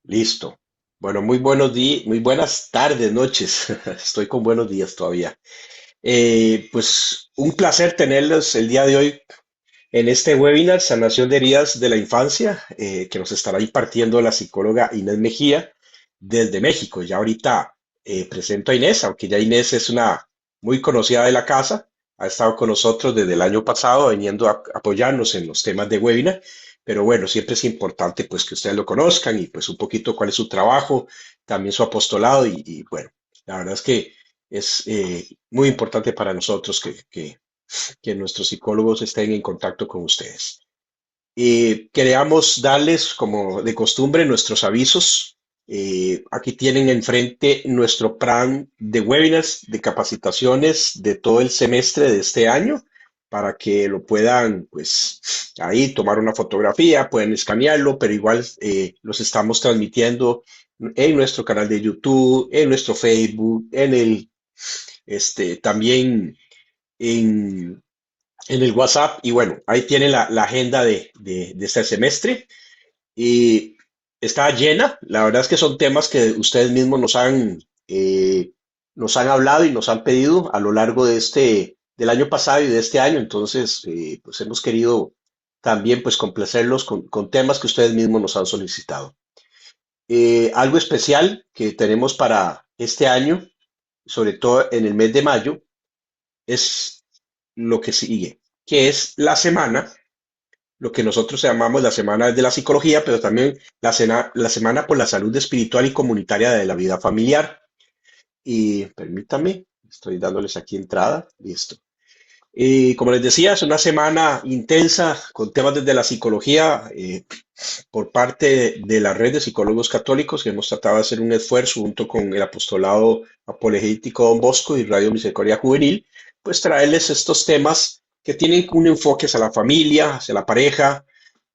Listo. Bueno, muy buenos días, muy buenas tardes, noches. Estoy con buenos días todavía. Pues un placer tenerlos el día de hoy en este webinar Sanación de heridas de la infancia, que nos estará impartiendo la psicóloga Inés Mejía desde México. Ya ahorita presento a Inés, aunque ya Inés es una muy conocida de la casa, ha estado con nosotros desde el año pasado, viniendo a apoyarnos en los temas de webinar. Pero bueno, siempre es importante pues que ustedes lo conozcan y pues un poquito cuál es su trabajo, también su apostolado y bueno, la verdad es que es muy importante para nosotros que nuestros psicólogos estén en contacto con ustedes. Queríamos darles, como de costumbre, nuestros avisos. Aquí tienen enfrente nuestro plan de webinars, de capacitaciones de todo el semestre de este año, para que lo puedan, pues, ahí tomar una fotografía, pueden escanearlo, pero igual los estamos transmitiendo en nuestro canal de YouTube, en nuestro Facebook, también en en el WhatsApp y bueno, ahí tienen la agenda de este semestre y está llena. La verdad es que son temas que ustedes mismos nos han hablado y nos han pedido a lo largo del año pasado y de este año. Entonces, pues hemos querido también pues complacerlos con temas que ustedes mismos nos han solicitado. Algo especial que tenemos para este año, sobre todo en el mes de mayo, es lo que sigue, que es la semana, lo que nosotros llamamos la semana de la psicología, pero también la semana por la salud espiritual y comunitaria de la vida familiar. Y permítame, estoy dándoles aquí entrada, listo. Y como les decía, es una semana intensa con temas desde la psicología por parte de la red de psicólogos católicos que hemos tratado de hacer un esfuerzo junto con el apostolado apologético Don Bosco y Radio Misericordia Juvenil, pues traerles estos temas que tienen un enfoque hacia la familia, hacia la pareja,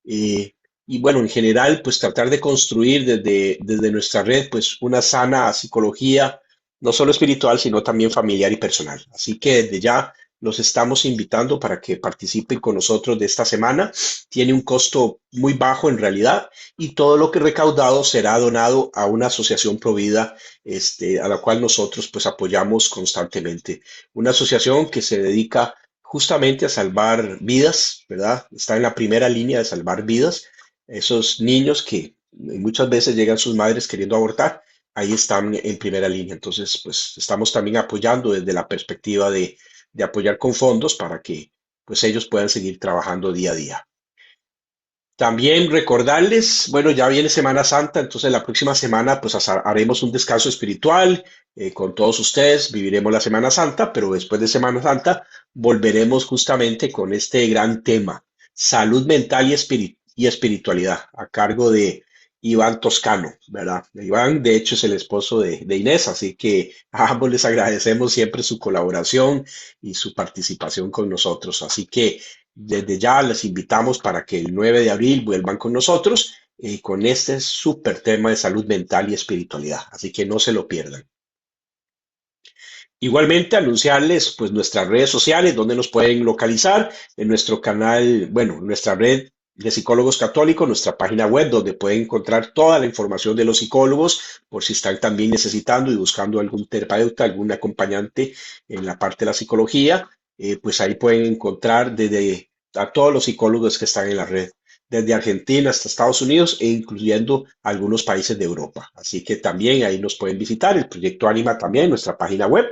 eh, y bueno, en general, pues tratar de construir desde nuestra red, pues una sana psicología, no solo espiritual, sino también familiar y personal. Así que desde ya los estamos invitando para que participen con nosotros de esta semana. Tiene un costo muy bajo en realidad y todo lo que recaudado será donado a una asociación provida, a la cual nosotros pues apoyamos constantemente. Una asociación que se dedica justamente a salvar vidas, ¿verdad? Está en la primera línea de salvar vidas. Esos niños que muchas veces llegan sus madres queriendo abortar, ahí están en primera línea. Entonces, pues estamos también apoyando desde la perspectiva de apoyar con fondos para que pues ellos puedan seguir trabajando día a día. También recordarles, bueno, ya viene Semana Santa, entonces la próxima semana pues haremos un descanso espiritual con todos ustedes, viviremos la Semana Santa, pero después de Semana Santa volveremos justamente con este gran tema, salud mental y espiritualidad, a cargo de Iván Toscano, ¿verdad? Iván, de hecho, es el esposo de Inés, así que a ambos les agradecemos siempre su colaboración y su participación con nosotros. Así que desde ya les invitamos para que el 9 de abril vuelvan con nosotros con este súper tema de salud mental y espiritualidad. Así que no se lo pierdan. Igualmente, anunciarles pues nuestras redes sociales, donde nos pueden localizar, en nuestro canal, bueno, nuestra red de psicólogos católicos, nuestra página web, donde pueden encontrar toda la información de los psicólogos, por si están también necesitando y buscando algún terapeuta, algún acompañante en la parte de la psicología, pues ahí pueden encontrar desde a todos los psicólogos que están en la red, desde Argentina hasta Estados Unidos e incluyendo algunos países de Europa. Así que también ahí nos pueden visitar, el proyecto Anima también, nuestra página web.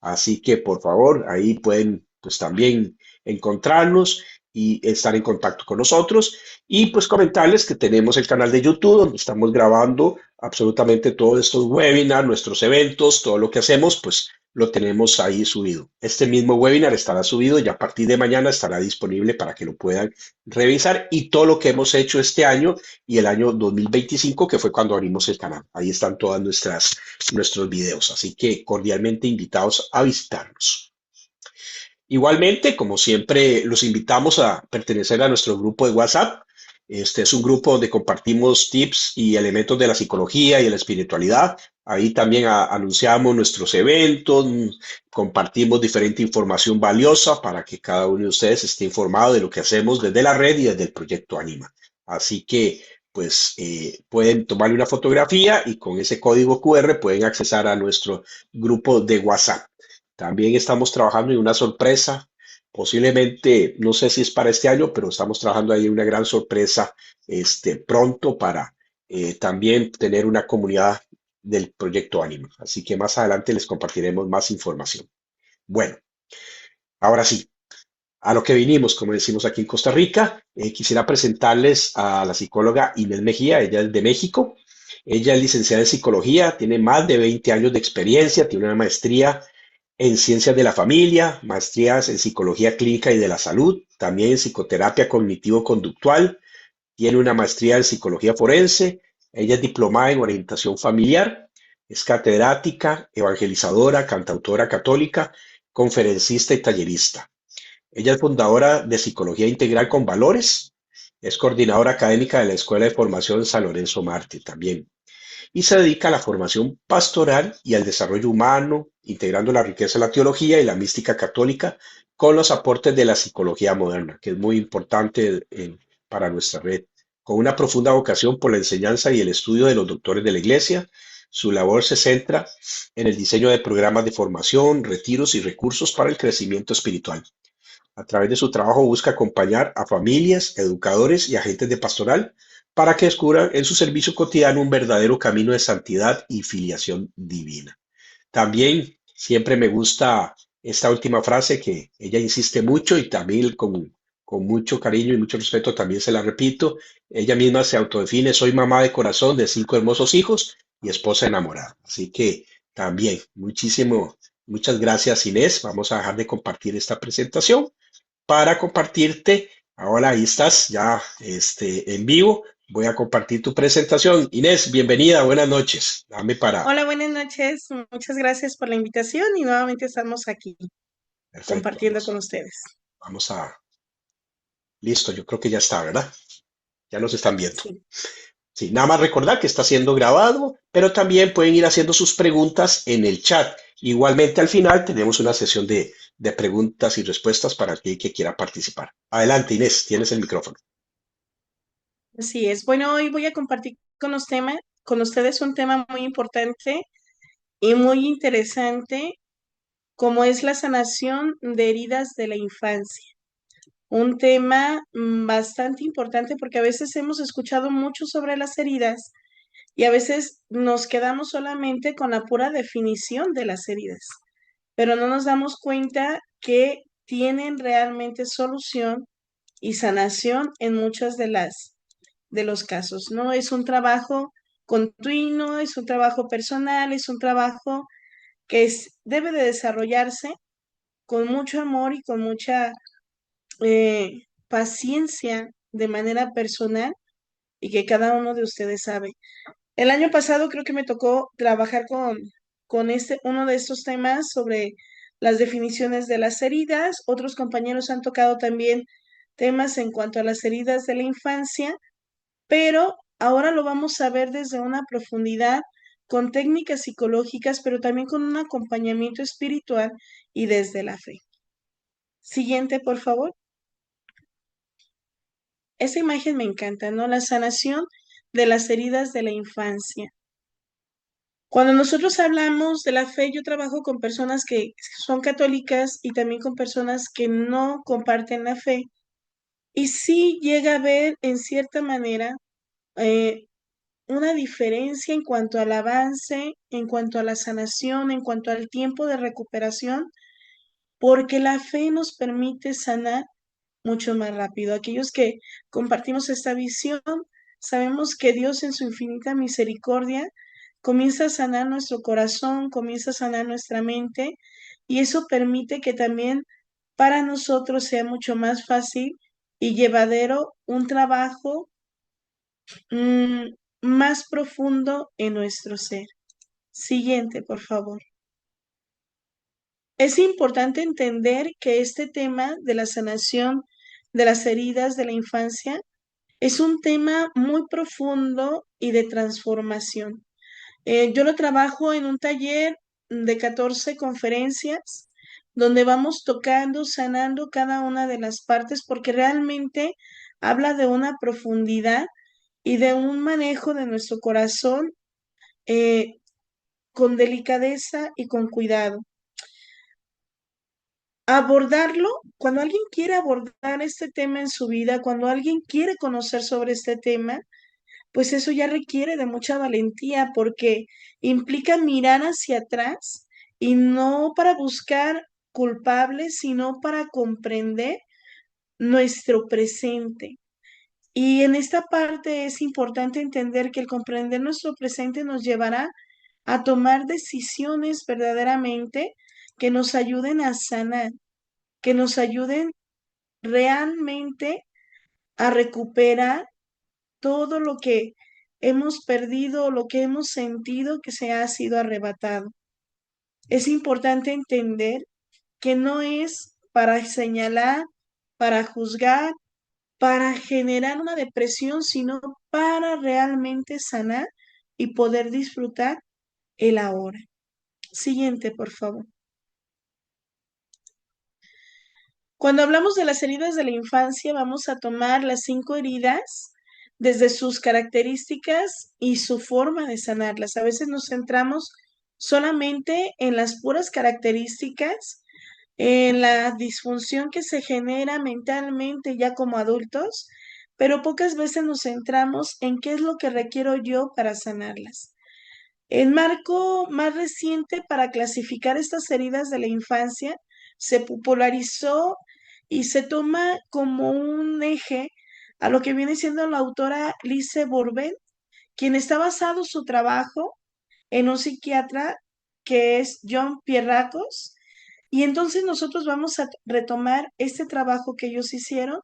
Así que por favor, ahí pueden pues también encontrarnos y estar en contacto con nosotros. Y pues comentarles que tenemos el canal de YouTube donde estamos grabando absolutamente todos estos webinars, nuestros eventos, todo lo que hacemos, pues lo tenemos ahí subido. Este mismo webinar estará subido y a partir de mañana estará disponible para que lo puedan revisar y todo lo que hemos hecho este año y el año 2025, que fue cuando abrimos el canal. Ahí están todas nuestros videos, así que cordialmente invitados a visitarnos. Igualmente, como siempre, los invitamos a pertenecer a nuestro grupo de WhatsApp. Este es un grupo donde compartimos tips y elementos de la psicología y de la espiritualidad. Ahí también anunciamos nuestros eventos, compartimos diferente información valiosa para que cada uno de ustedes esté informado de lo que hacemos desde la red y desde el proyecto Anima. Así que pues pueden tomarle una fotografía y con ese código QR pueden accesar a nuestro grupo de WhatsApp. También estamos trabajando en una sorpresa, posiblemente, no sé si es para este año, pero estamos trabajando ahí en una gran sorpresa pronto para también tener una comunidad del proyecto Ánima. Así que más adelante les compartiremos más información. Bueno, ahora sí, a lo que vinimos, como decimos aquí en Costa Rica, quisiera presentarles a la psicóloga Inés Mejía, ella es de México. Ella es licenciada en psicología, tiene más de 20 años de experiencia, tiene una maestría en ciencias de la familia, maestrías en psicología clínica y de la salud, también en psicoterapia cognitivo-conductual, tiene una maestría en psicología forense, ella es diplomada en orientación familiar, es catedrática, evangelizadora, cantautora católica, conferencista y tallerista. Ella es fundadora de Psicología Integral con Valores, es coordinadora académica de la Escuela de Formación San Lorenzo Mártir también, y se dedica a la formación pastoral y al desarrollo humano, integrando la riqueza de la teología y la mística católica con los aportes de la psicología moderna, que es muy importante para nuestra red. Con una profunda vocación por la enseñanza y el estudio de los doctores de la Iglesia, su labor se centra en el diseño de programas de formación, retiros y recursos para el crecimiento espiritual. A través de su trabajo busca acompañar a familias, educadores y agentes de pastoral para que descubran en su servicio cotidiano un verdadero camino de santidad y filiación divina. También siempre me gusta esta última frase que ella insiste mucho y también con mucho cariño y mucho respeto también se la repito. Ella misma se autodefine, soy mamá de corazón de 5 hermosos hijos y esposa enamorada. Así que también muchas gracias Inés. Vamos a dejar de compartir esta presentación para compartirte. Ahora ahí estás ya en vivo. Voy a compartir tu presentación. Inés, bienvenida, buenas noches. Dame para. Hola, buenas noches. Muchas gracias por la invitación y nuevamente estamos aquí Perfecto, compartiendo con ustedes. vamos a. Listo, yo creo que ya está, ¿verdad? Ya nos están viendo. Sí, Sí, nada más recordar que está siendo grabado, pero también pueden ir haciendo sus preguntas en el chat. Igualmente al final tenemos una sesión de preguntas y respuestas para aquel que quiera participar. Adelante, Inés, tienes el micrófono. así es. Bueno, hoy voy a compartir con ustedes un tema muy importante y muy interesante, como es la sanación de heridas de la infancia. Un tema bastante importante porque a veces hemos escuchado mucho sobre las heridas y a veces nos quedamos solamente con la pura definición de las heridas, pero no nos damos cuenta que tienen realmente solución y sanación en muchas de los casos, ¿no? Es un trabajo continuo, es un trabajo personal, es un trabajo debe de desarrollarse con mucho amor y con mucha paciencia de manera personal y que cada uno de ustedes sabe. El año pasado creo que me tocó trabajar con uno de estos temas sobre las definiciones de las heridas. Otros compañeros han tocado también temas en cuanto a las heridas de la infancia, pero ahora lo vamos a ver desde una profundidad con técnicas psicológicas, pero también con un acompañamiento espiritual y desde la fe. Siguiente, por favor. Esa imagen me encanta, ¿no? La sanación de las heridas de la infancia. Cuando nosotros hablamos de la fe, yo trabajo con personas que son católicas y también con personas que no comparten la fe. Y sí llega a haber, en cierta manera, eh, una diferencia en cuanto al avance, en cuanto a la sanación, en cuanto al tiempo de recuperación, porque la fe nos permite sanar mucho más rápido. Aquellos que compartimos esta visión, sabemos que Dios en su infinita misericordia comienza a sanar nuestro corazón, comienza a sanar nuestra mente y eso permite que también para nosotros sea mucho más fácil y llevadero un trabajo más profundo en nuestro ser. Siguiente, por favor. Es importante entender que este tema de la sanación de las heridas de la infancia es un tema muy profundo y de transformación. Yo lo trabajo en un taller de 14 conferencias donde vamos tocando, sanando cada una de las partes porque realmente habla de una profundidad y de un manejo de nuestro corazón eh, con delicadeza y con cuidado. Abordarlo, cuando alguien quiere abordar este tema en su vida, cuando alguien quiere conocer sobre este tema, pues eso ya requiere de mucha valentía porque implica mirar hacia atrás y no para buscar culpables, sino para comprender nuestro presente. Y en esta parte es importante entender que el comprender nuestro presente nos llevará a tomar decisiones verdaderamente que nos ayuden a sanar, que nos ayuden realmente a recuperar todo lo que hemos perdido, lo que hemos sentido que se ha sido arrebatado. Es importante entender que no es para señalar, para juzgar, para generar una depresión, sino para realmente sanar y poder disfrutar el ahora. Siguiente, por favor. Cuando hablamos de las heridas de la infancia, vamos a tomar las 5 heridas desde sus características y su forma de sanarlas. A veces nos centramos solamente en las puras características, en la disfunción que se genera mentalmente ya como adultos, pero pocas veces nos centramos en qué es lo que requiero yo para sanarlas. El marco más reciente para clasificar estas heridas de la infancia se popularizó y se toma como un eje a lo que viene siendo la autora Lise Bourbein, quien está basado su trabajo en un psiquiatra que es John Pierracos. Y entonces nosotros vamos a retomar este trabajo que ellos hicieron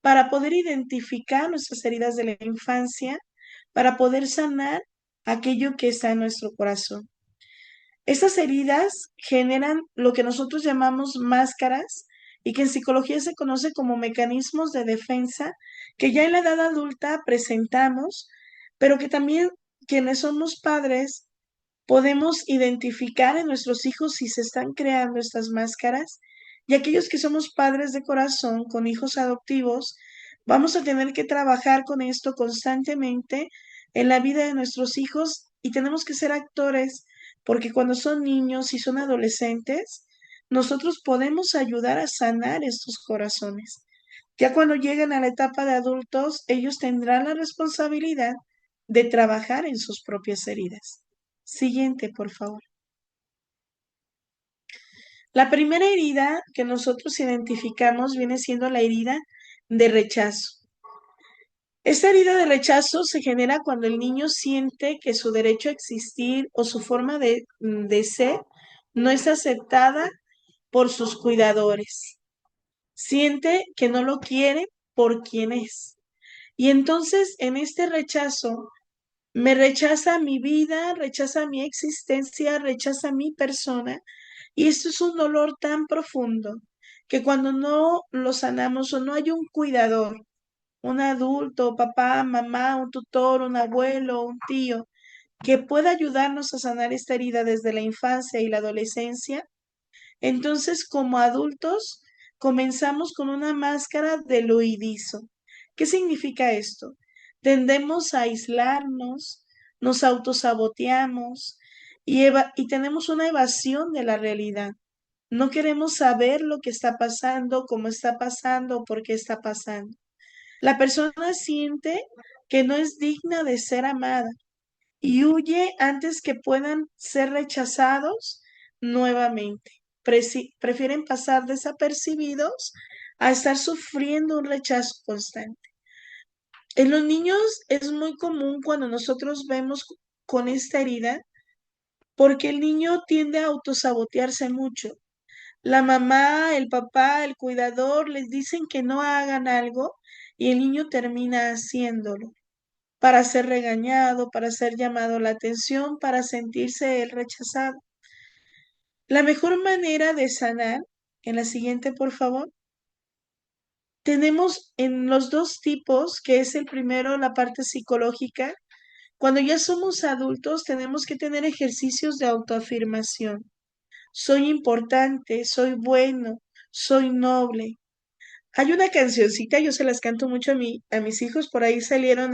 para poder identificar nuestras heridas de la infancia, para poder sanar aquello que está en nuestro corazón. Estas heridas generan lo que nosotros llamamos máscaras y que en psicología se conoce como mecanismos de defensa que ya en la edad adulta presentamos, pero que también quienes somos padres podemos identificar en nuestros hijos si se están creando estas máscaras y aquellos que somos padres de corazón con hijos adoptivos, vamos a tener que trabajar con esto constantemente en la vida de nuestros hijos y tenemos que ser actores porque cuando son niños y son adolescentes, nosotros podemos ayudar a sanar estos corazones. Ya cuando lleguen a la etapa de adultos, ellos tendrán la responsabilidad de trabajar en sus propias heridas. Siguiente, por favor. La primera herida que nosotros identificamos viene siendo la herida de rechazo. Esta herida de rechazo se genera cuando el niño siente que su derecho a existir o su forma de ser no es aceptada por sus cuidadores. Siente que no lo quiere por quien es. Y entonces en este rechazo me rechaza mi vida, rechaza mi existencia, rechaza mi persona. Y esto es un dolor tan profundo que cuando no lo sanamos o no hay un cuidador, un adulto, papá, mamá, un tutor, un abuelo, un tío, que pueda ayudarnos a sanar esta herida desde la infancia y la adolescencia, entonces como adultos comenzamos con una máscara del huidizo. ¿Qué significa esto? Tendemos a aislarnos, nos autosaboteamos y tenemos una evasión de la realidad. No queremos saber lo que está pasando, cómo está pasando, por qué está pasando. La persona siente que no es digna de ser amada y huye antes que puedan ser rechazados nuevamente. Prefieren pasar desapercibidos a estar sufriendo un rechazo constante. En los niños es muy común cuando nosotros vemos con esta herida, porque el niño tiende a autosabotearse mucho. La mamá, el papá, el cuidador les dicen que no hagan algo y el niño termina haciéndolo para ser regañado, para ser llamado la atención, para sentirse él rechazado. La mejor manera de sanar, en la siguiente, por favor, tenemos en los dos tipos, que es el primero, la parte psicológica. Cuando ya somos adultos, tenemos que tener ejercicios de autoafirmación. Soy importante, soy bueno, soy noble. Hay una cancioncita, yo se las canto mucho a mis hijos, por ahí salieron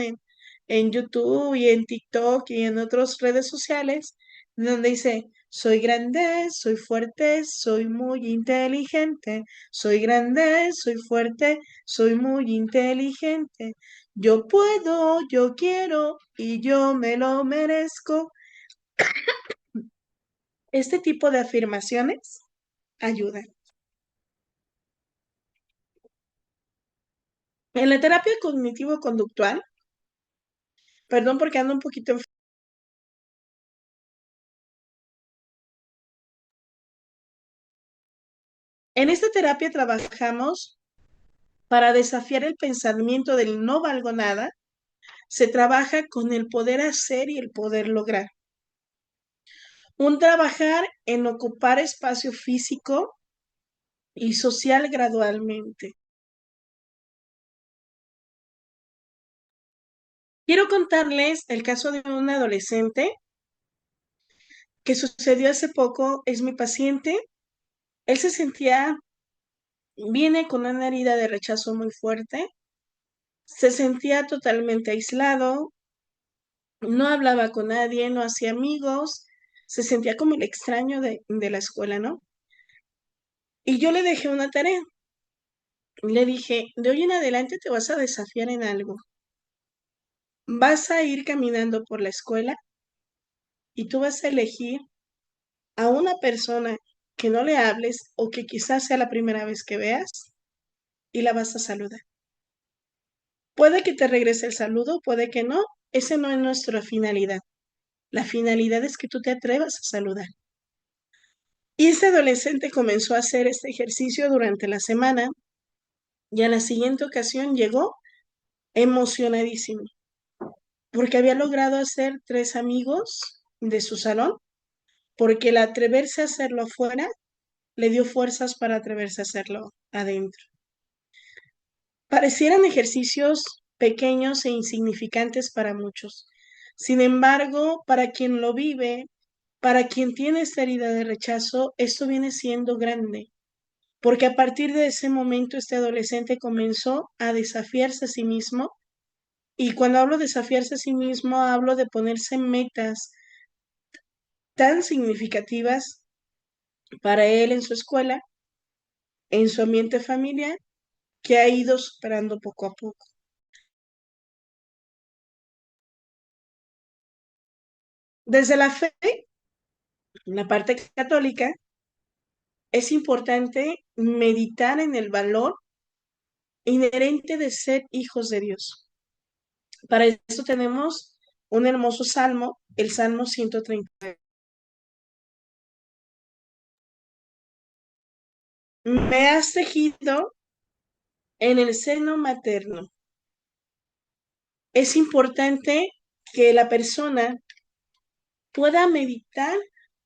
en YouTube y en TikTok y en otras redes sociales, donde dice, soy grande, soy fuerte, soy muy inteligente, soy grande, soy fuerte, soy muy inteligente. Yo puedo, yo quiero y yo me lo merezco. Este tipo de afirmaciones ayudan. En la terapia cognitivo-conductual, perdón porque ando un poquito en esta terapia trabajamos para desafiar el pensamiento del no valgo nada. Se trabaja con el poder hacer y el poder lograr. Un trabajar en ocupar espacio físico y social gradualmente. Quiero contarles el caso de un adolescente que sucedió hace poco. Es mi paciente. Él se sentía, viene con una herida de rechazo muy fuerte. Se sentía totalmente aislado, no hablaba con nadie, no hacía amigos, se sentía como el extraño de la escuela, ¿no? Y yo le dejé una tarea. Le dije, de hoy en adelante te vas a desafiar en algo. Vas a ir caminando por la escuela y tú vas a elegir a una persona que no le hables o que quizás sea la primera vez que veas y la vas a saludar. Puede que te regrese el saludo, puede que no. Ese no es nuestra finalidad. La finalidad es que tú te atrevas a saludar. Y este adolescente comenzó a hacer este ejercicio durante la semana y a la siguiente ocasión llegó emocionadísimo porque había logrado hacer 3 amigos de su salón, porque el atreverse a hacerlo afuera le dio fuerzas para atreverse a hacerlo adentro. Parecieran ejercicios pequeños e insignificantes para muchos. Sin embargo, para quien lo vive, para quien tiene esta herida de rechazo, esto viene siendo grande, porque a partir de ese momento este adolescente comenzó a desafiarse a sí mismo. Y cuando hablo de desafiarse a sí mismo, hablo de ponerse metas tan significativas para él en su escuela, en su ambiente familiar, que ha ido superando poco a poco. Desde la fe, la parte católica, es importante meditar en el valor inherente de ser hijos de Dios. Para esto tenemos un hermoso salmo, el Salmo 130. Me has tejido en el seno materno. Es importante que la persona pueda meditar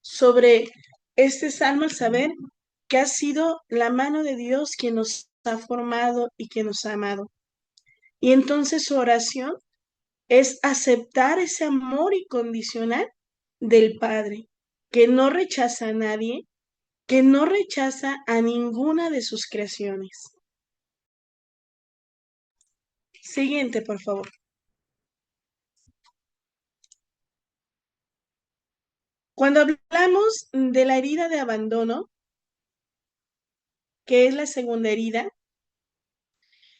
sobre este salmo al saber que ha sido la mano de Dios quien nos ha formado y quien nos ha amado. Y entonces su oración es aceptar ese amor incondicional del Padre, que no rechaza a nadie, que no rechaza a ninguna de sus creaciones. Siguiente, por favor. Cuando hablamos de la herida de abandono, que es la segunda herida,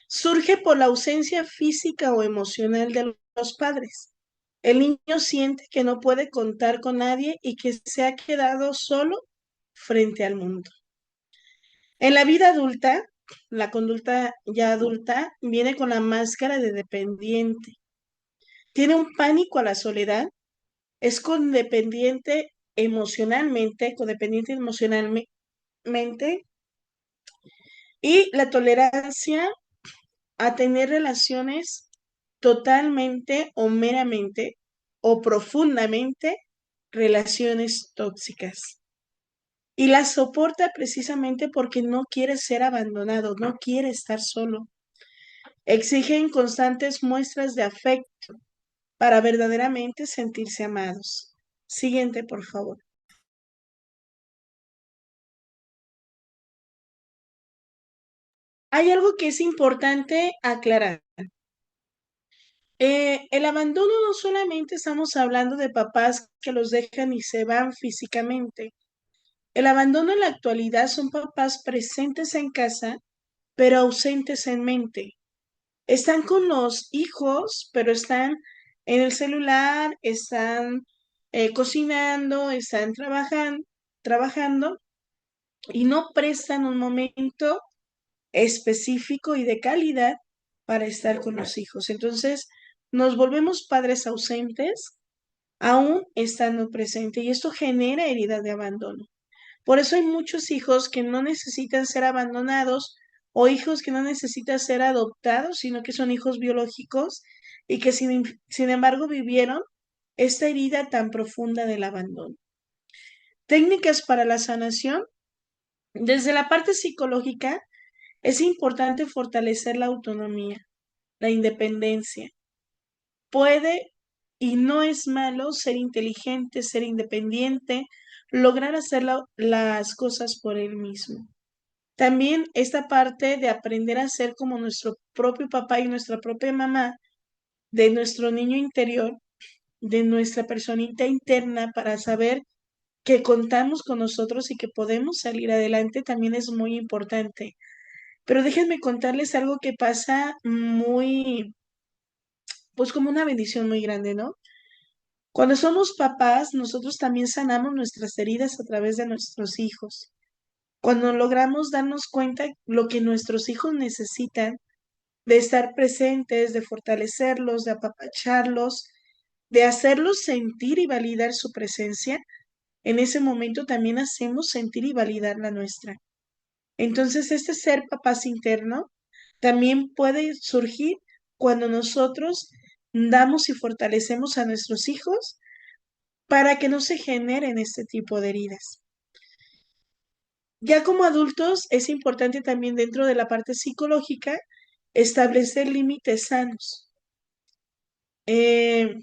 surge por la ausencia física o emocional de los padres. El niño siente que no puede contar con nadie y que se ha quedado solo frente al mundo. En la vida adulta, la conducta ya adulta viene con la máscara de dependiente. Tiene un pánico a la soledad, es codependiente emocionalmente, y la tolerancia a tener relaciones totalmente o meramente o profundamente relaciones tóxicas. Y las soporta precisamente porque no quiere ser abandonado, no quiere estar solo. Exigen constantes muestras de afecto para verdaderamente sentirse amados. Siguiente, por favor. Hay algo que es importante aclarar. El abandono no solamente estamos hablando de papás que los dejan y se van físicamente. El abandono en la actualidad son papás presentes en casa, pero ausentes en mente. Están con los hijos, pero están en el celular, están cocinando, están trabajando y no prestan un momento específico y de calidad para estar con los hijos. Entonces, nos volvemos padres ausentes, aún estando presentes, y esto genera heridas de abandono. Por eso hay muchos hijos que no necesitan ser abandonados o hijos que no necesitan ser adoptados, sino que son hijos biológicos y que sin embargo vivieron esta herida tan profunda del abandono. Técnicas para la sanación. Desde la parte psicológica, es importante fortalecer la autonomía, la independencia. Puede y no es malo ser inteligente, ser independiente, lograr hacer las cosas por él mismo. También esta parte de aprender a ser como nuestro propio papá y nuestra propia mamá, de nuestro niño interior, de nuestra personita interna para saber que contamos con nosotros y que podemos salir adelante también es muy importante. Pero déjenme contarles algo que pasa muy, pues como una bendición muy grande, ¿no? Cuando somos papás, nosotros también sanamos nuestras heridas a través de nuestros hijos. Cuando logramos darnos cuenta lo que nuestros hijos necesitan, de estar presentes, de fortalecerlos, de apapacharlos, de hacerlos sentir y validar su presencia, en ese momento también hacemos sentir y validar la nuestra. Entonces, este ser papás interno también puede surgir cuando nosotros damos y fortalecemos a nuestros hijos para que no se generen este tipo de heridas. Ya como adultos es importante también dentro de la parte psicológica establecer límites sanos. Eh,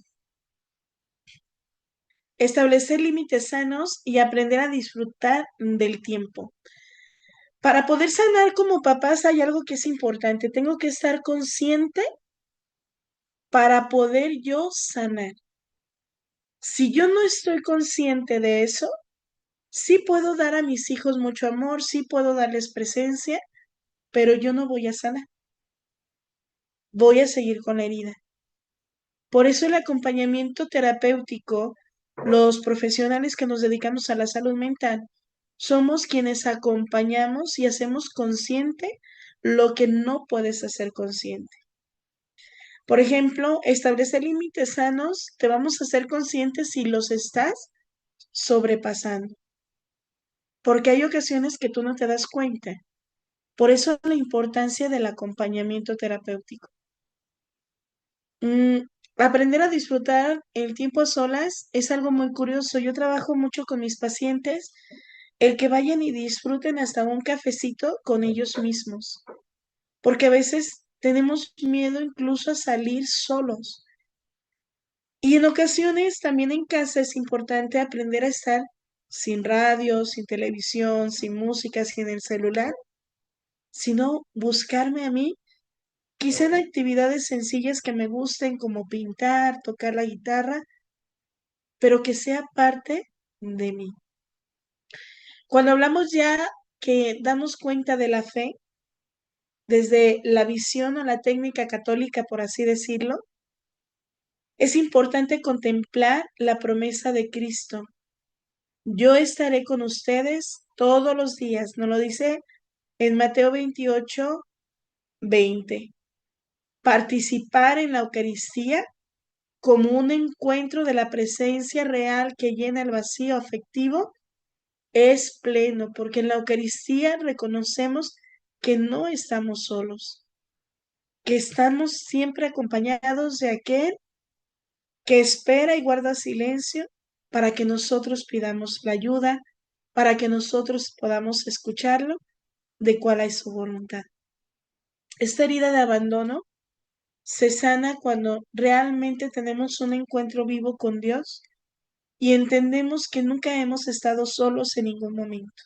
Establecer límites sanos y aprender a disfrutar del tiempo. Para poder sanar como papás hay algo que es importante. Tengo que estar consciente para poder yo sanar. Si yo no estoy consciente de eso, sí puedo dar a mis hijos mucho amor, sí puedo darles presencia, pero yo no voy a sanar. Voy a seguir con la herida. Por eso el acompañamiento terapéutico, los profesionales que nos dedicamos a la salud mental, somos quienes acompañamos y hacemos consciente lo que no puedes hacer consciente. Por ejemplo, establecer límites sanos, te vamos a hacer conscientes si los estás sobrepasando, porque hay ocasiones que tú no te das cuenta. Por eso la importancia del acompañamiento terapéutico. Mm, Aprender a disfrutar el tiempo a solas es algo muy curioso. Yo trabajo mucho con mis pacientes, el que vayan y disfruten hasta un cafecito con ellos mismos, porque a veces tenemos miedo incluso a salir solos. Y en ocasiones también en casa es importante aprender a estar sin radio, sin televisión, sin música, sin el celular, sino buscarme a mí, quizá en actividades sencillas que me gusten como pintar, tocar la guitarra, pero que sea parte de mí. Cuando hablamos ya que damos cuenta de la fe, desde la visión o la técnica católica, por así decirlo, es importante contemplar la promesa de Cristo. Yo estaré con ustedes todos los días, nos lo dice en Mateo 28:20. Participar en la Eucaristía como un encuentro de la presencia real que llena el vacío afectivo es pleno, porque en la Eucaristía reconocemos que no estamos solos, que estamos siempre acompañados de aquel que espera y guarda silencio para que nosotros pidamos la ayuda, para que nosotros podamos escucharlo de cuál es su voluntad. Esta herida de abandono se sana cuando realmente tenemos un encuentro vivo con Dios y entendemos que nunca hemos estado solos en ningún momento,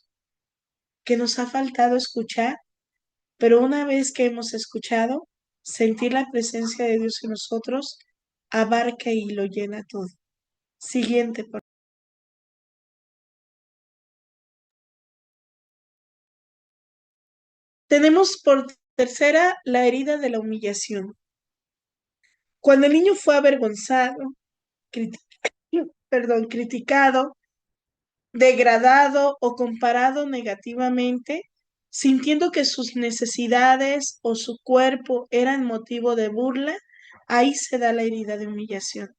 que nos ha faltado escuchar, pero una vez que hemos escuchado, sentir la presencia de Dios en nosotros, abarca y lo llena todo. Siguiente, por Tenemos por tercera la herida de la humillación. Cuando el niño fue avergonzado, criti- criticado, degradado o comparado negativamente, sintiendo que sus necesidades o su cuerpo eran motivo de burla, ahí se da la herida de humillación.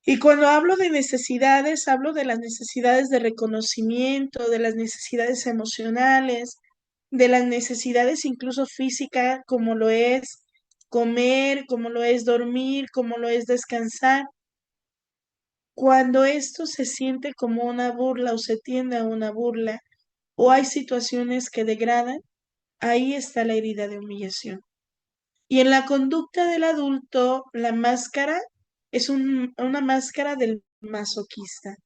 Y cuando hablo de necesidades, hablo de las necesidades de reconocimiento, de las necesidades emocionales, de las necesidades incluso físicas, como lo es comer, como lo es dormir, como lo es descansar. Cuando esto se siente como una burla o se tiende a una burla, o hay situaciones que degradan, ahí está la herida de humillación. Y en la conducta del adulto, la máscara es una máscara del masoquista.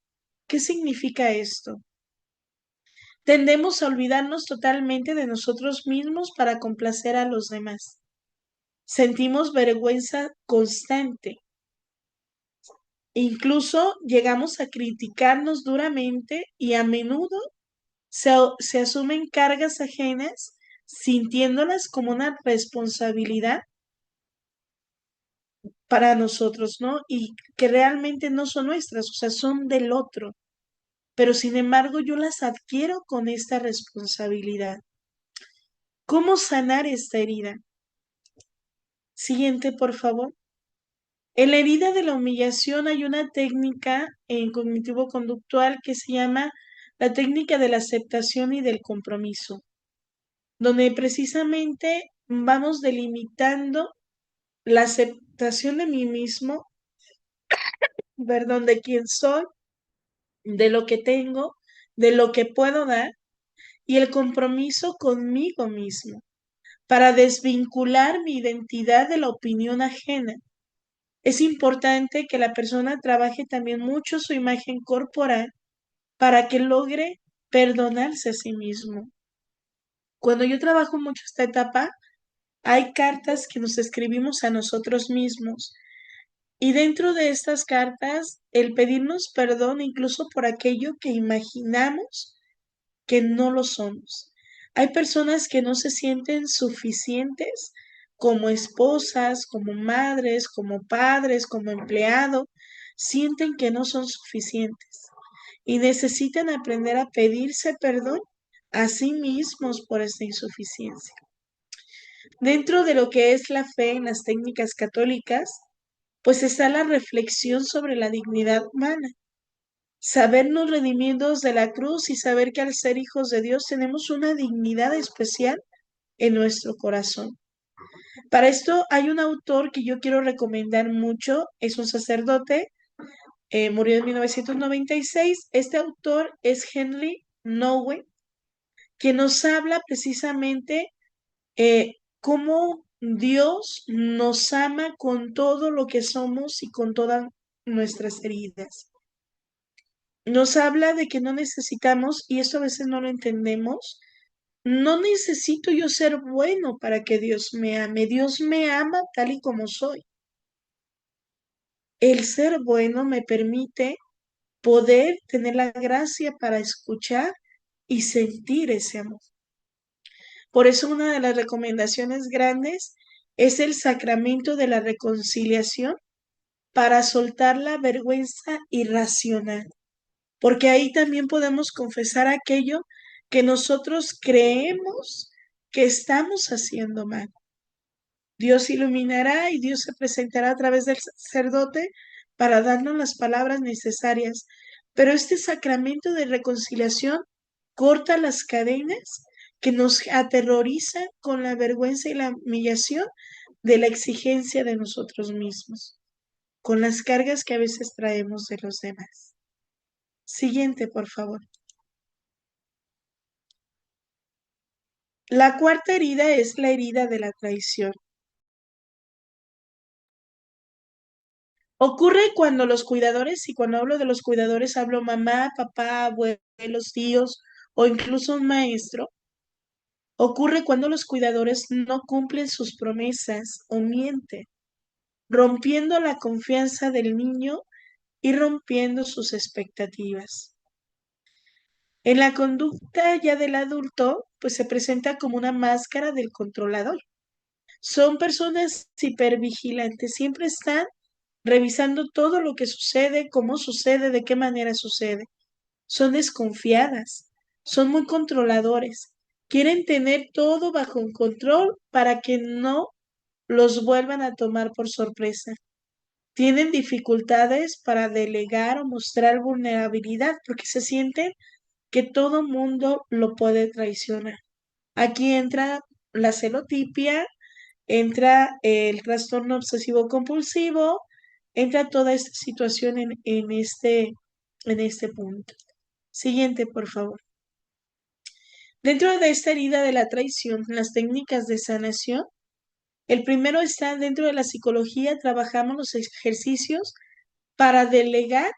¿Qué significa esto? Tendemos a olvidarnos totalmente de nosotros mismos para complacer a los demás. Sentimos vergüenza constante. Incluso llegamos a criticarnos duramente y a menudo se asumen cargas ajenas, sintiéndolas como una responsabilidad para nosotros, ¿no? Y que realmente no son nuestras, o sea, son del otro. Pero sin embargo, yo las adquiero con esta responsabilidad. ¿Cómo sanar esta herida? Siguiente, por favor. En la herida de la humillación hay una técnica en cognitivo-conductual que se llama la técnica de la aceptación y del compromiso, donde precisamente vamos delimitando la aceptación de mí mismo, perdón, de quién soy, de lo que tengo, de lo que puedo dar y el compromiso conmigo mismo para desvincular mi identidad de la opinión ajena. Es importante que la persona trabaje también mucho su imagen corporal para que logre perdonarse a sí mismo. Cuando yo trabajo mucho esta etapa, hay cartas que nos escribimos a nosotros mismos y dentro de estas cartas, el pedirnos perdón incluso por aquello que imaginamos que no lo somos. Hay personas que no se sienten suficientes como esposas, como madres, como padres, como empleado, sienten que no son suficientes y necesitan aprender a pedirse perdón a sí mismos por esta insuficiencia. Dentro de lo que es la fe en las técnicas católicas, pues está la reflexión sobre la dignidad humana, sabernos redimidos de la cruz y saber que al ser hijos de Dios tenemos una dignidad especial en nuestro corazón. Para esto hay un autor que yo quiero recomendar mucho, es un sacerdote, murió en 1996. Este autor es Henry Nowen, que nos habla precisamente cómo Dios nos ama con todo lo que somos y con todas nuestras heridas. Nos habla de que no necesitamos, y esto a veces no lo entendemos, no necesito yo ser bueno para que Dios me ame. Dios me ama tal y como soy. El ser bueno me permite poder tener la gracia para escuchar y sentir ese amor. Por eso una de las recomendaciones grandes es el sacramento de la reconciliación para soltar la vergüenza irracional, porque ahí también podemos confesar aquello que nosotros creemos que estamos haciendo mal. Dios iluminará y Dios se presentará a través del sacerdote para darnos las palabras necesarias. Pero este sacramento de reconciliación corta las cadenas que nos aterrorizan con la vergüenza y la humillación de la exigencia de nosotros mismos, con las cargas que a veces traemos de los demás. Siguiente, por favor. La cuarta herida es la herida de la traición. Ocurre cuando los cuidadores, y cuando hablo de los cuidadores hablo mamá, papá, abuelos, tíos o incluso un maestro, Ocurre cuando los cuidadores no cumplen sus promesas o mienten, rompiendo la confianza del niño y rompiendo sus expectativas. En la conducta ya del adulto, pues se presenta como una máscara del controlador. Son personas hipervigilantes, siempre están revisando todo lo que sucede, cómo sucede, de qué manera sucede. Son desconfiadas, son muy controladores, quieren tener todo bajo control para que no los vuelvan a tomar por sorpresa. Tienen dificultades para delegar o mostrar vulnerabilidad porque se sienten que todo mundo lo puede traicionar. Aquí entra la celotipia, entra el trastorno obsesivo compulsivo, entra toda esta situación en este punto. Siguiente, por favor. Dentro de esta herida de la traición, las técnicas de sanación, el primero está dentro de la psicología, trabajamos los ejercicios para delegar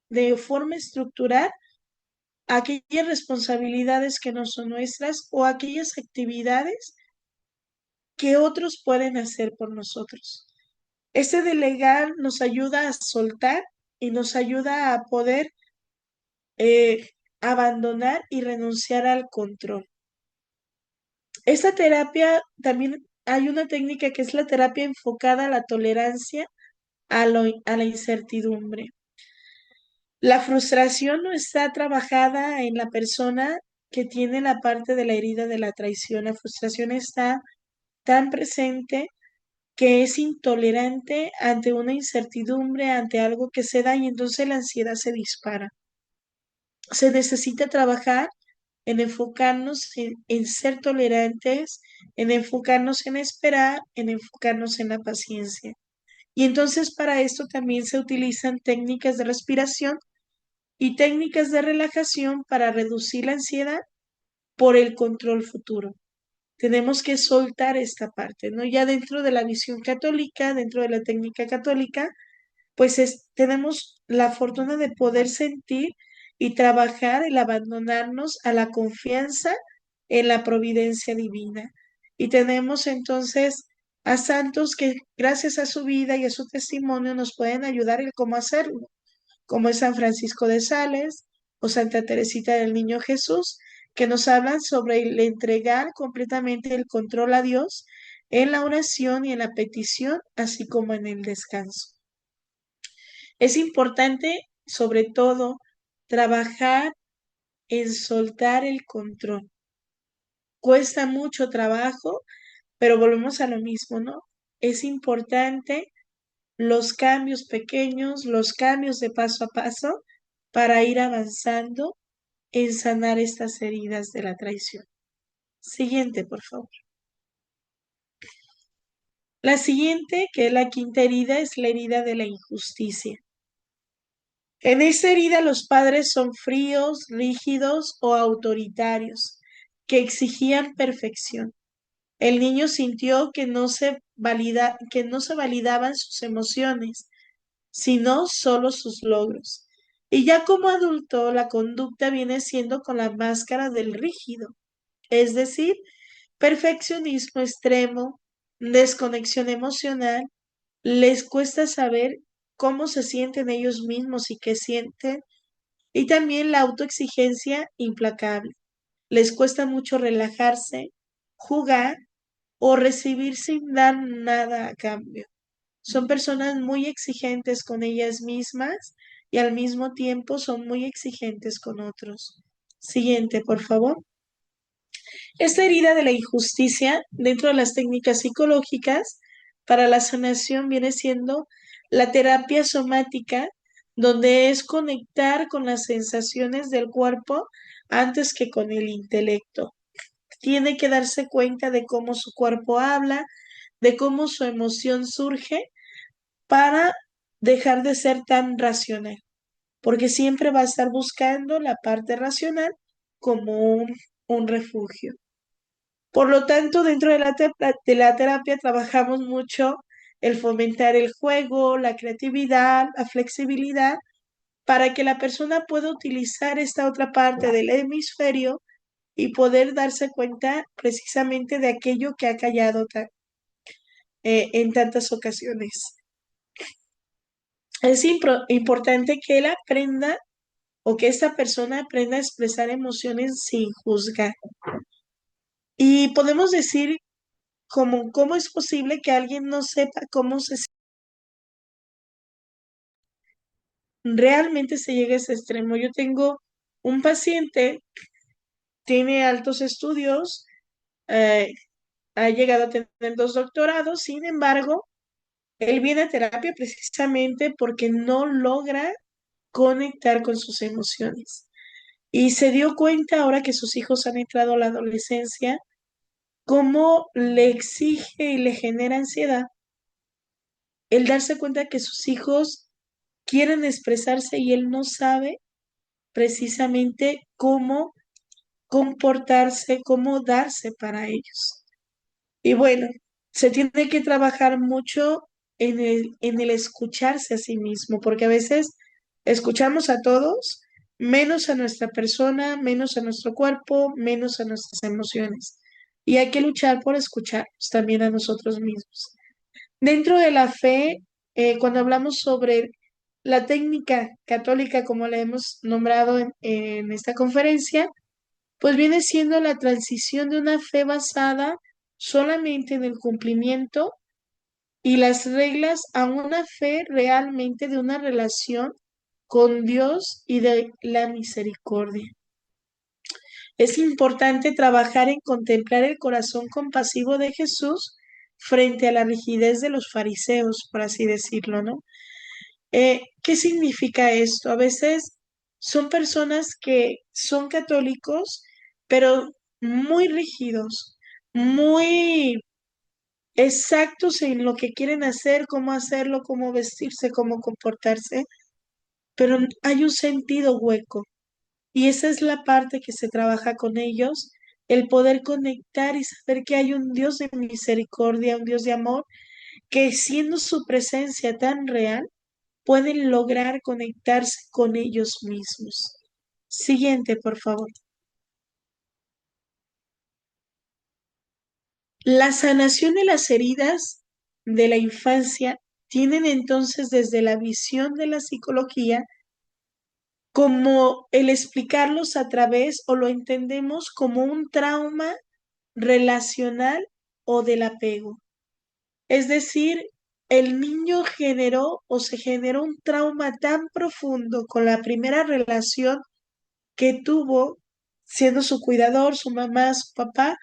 de forma estructural aquellas responsabilidades que no son nuestras o aquellas actividades que otros pueden hacer por nosotros. Este delegar nos ayuda a soltar y nos ayuda a poder abandonar y renunciar al control. Esta terapia también hay una técnica que es la terapia enfocada a la tolerancia a la incertidumbre. La frustración no está trabajada en la persona que tiene la parte de la herida de la traición. La frustración está tan presente que es intolerante ante una incertidumbre, ante algo que se da y entonces la ansiedad se dispara. Se necesita trabajar en enfocarnos en ser tolerantes, en enfocarnos en esperar, en enfocarnos en la paciencia. Y entonces para esto también se utilizan técnicas de respiración y técnicas de relajación para reducir la ansiedad por el control futuro. Tenemos que soltar esta parte, ¿no? Ya dentro de la visión católica, dentro de la técnica católica, pues tenemos la fortuna de poder sentir y trabajar el abandonarnos a la confianza en la providencia divina. Y tenemos entonces a santos que gracias a su vida y a su testimonio nos pueden ayudar en cómo hacerlo, como es San Francisco de Sales o Santa Teresita del Niño Jesús, que nos hablan sobre el entregar completamente el control a Dios en la oración y en la petición, así como en el descanso. Es importante, sobre todo, trabajar en soltar el control. Cuesta mucho trabajo, pero volvemos a lo mismo, ¿no? Es importante los cambios pequeños, los cambios de paso a paso para ir avanzando en sanar estas heridas de la traición. Siguiente, por favor. La siguiente, que es la quinta herida, es la herida de la injusticia. En esta herida los padres son fríos, rígidos o autoritarios, que exigían perfección. El niño sintió que no se validaban sus emociones, sino solo sus logros. Y ya como adulto, la conducta viene siendo con la máscara del rígido, es decir, perfeccionismo extremo, desconexión emocional, les cuesta saber cómo se sienten ellos mismos y qué sienten, y también la autoexigencia implacable. Les cuesta mucho relajarse, jugar o recibir sin dar nada a cambio. Son personas muy exigentes con ellas mismas y al mismo tiempo son muy exigentes con otros. Siguiente, por favor. Esta herida de la injusticia dentro de las técnicas psicológicas para la sanación viene siendo la terapia somática, donde es conectar con las sensaciones del cuerpo antes que con el intelecto. Tiene que darse cuenta de cómo su cuerpo habla, de cómo su emoción surge para dejar de ser tan racional, porque siempre va a estar buscando la parte racional como un refugio. Por lo tanto, dentro de la terapia trabajamos mucho el fomentar el juego, la creatividad, la flexibilidad, para que la persona pueda utilizar esta otra parte del hemisferio y poder darse cuenta precisamente de aquello que ha callado en tantas ocasiones. Es importante que él aprenda o que esta persona aprenda a expresar emociones sin juzgar. Y podemos decir cómo es posible que alguien no sepa cómo realmente se llega a ese extremo. Yo tengo un paciente, tiene altos estudios, eh, ha llegado a tener 2 doctorados, sin embargo, él viene a terapia precisamente porque no logra conectar con sus emociones. Y se dio cuenta ahora que sus hijos han entrado a la adolescencia, cómo le exige y le genera ansiedad el darse cuenta que sus hijos quieren expresarse y él no sabe precisamente cómo comportarse, cómo darse para ellos. Y bueno, se tiene que trabajar mucho en el escucharse a sí mismo, porque a veces escuchamos a todos, menos a nuestra persona, menos a nuestro cuerpo, menos a nuestras emociones. Y hay que luchar por escucharnos también a nosotros mismos. Dentro de la fe, cuando hablamos sobre la técnica católica, como la hemos nombrado en esta conferencia, pues viene siendo la transición de una fe basada solamente en el cumplimiento y las reglas a una fe realmente de una relación con Dios y de la misericordia. Es importante trabajar en contemplar el corazón compasivo de Jesús frente a la rigidez de los fariseos, por así decirlo, ¿no? ¿Qué significa esto? A veces son personas que son católicos, pero muy rígidos, muy exactos en lo que quieren hacer, cómo hacerlo, cómo vestirse, cómo comportarse, pero hay un sentido hueco. Y esa es la parte que se trabaja con ellos, el poder conectar y saber que hay un Dios de misericordia, un Dios de amor, que siendo su presencia tan real, pueden lograr conectarse con ellos mismos. Siguiente, por favor. La sanación de las heridas de la infancia tienen entonces desde la visión de la psicología como el explicarlos a través o lo entendemos como un trauma relacional o del apego. Es decir, el niño generó o se generó un trauma tan profundo con la primera relación que tuvo siendo su cuidador, su mamá, su papá,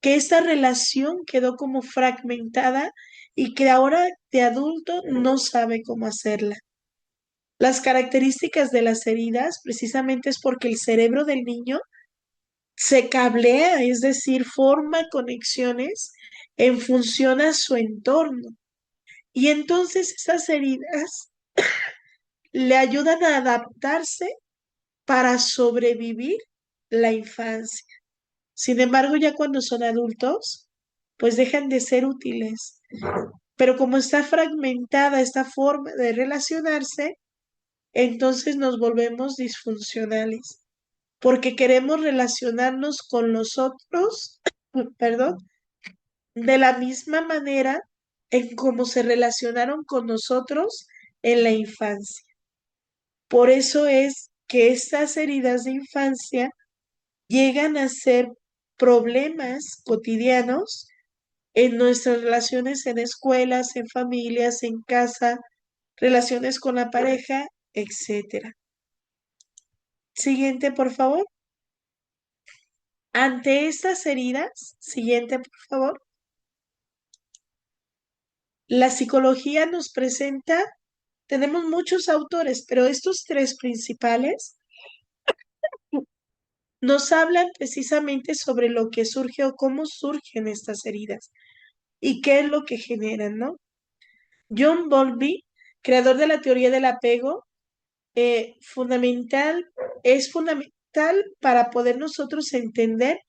que esta relación quedó como fragmentada y que ahora de adulto no sabe cómo hacerla. Las características de las heridas precisamente es porque el cerebro del niño se cablea, es decir, forma conexiones en función a su entorno. Y entonces esas heridas le ayudan a adaptarse para sobrevivir la infancia. Sin embargo, ya cuando son adultos, pues dejan de ser útiles. Pero como está fragmentada esta forma de relacionarse, entonces nos volvemos disfuncionales, porque queremos relacionarnos con los otros, perdón, de la misma manera en cómo se relacionaron con nosotros en la infancia. Por eso es que estas heridas de infancia llegan a ser problemas cotidianos en nuestras relaciones en escuelas, en familias, en casa, relaciones con la pareja, etcétera. Siguiente, por favor. Ante estas heridas, siguiente, por favor, la psicología nos presenta, tenemos muchos autores, pero estos tres principales nos hablan precisamente sobre lo que surge o cómo surgen estas heridas y qué es lo que generan, ¿no? John Bowlby, creador de la teoría del apego, fundamental, es fundamental para poder nosotros entender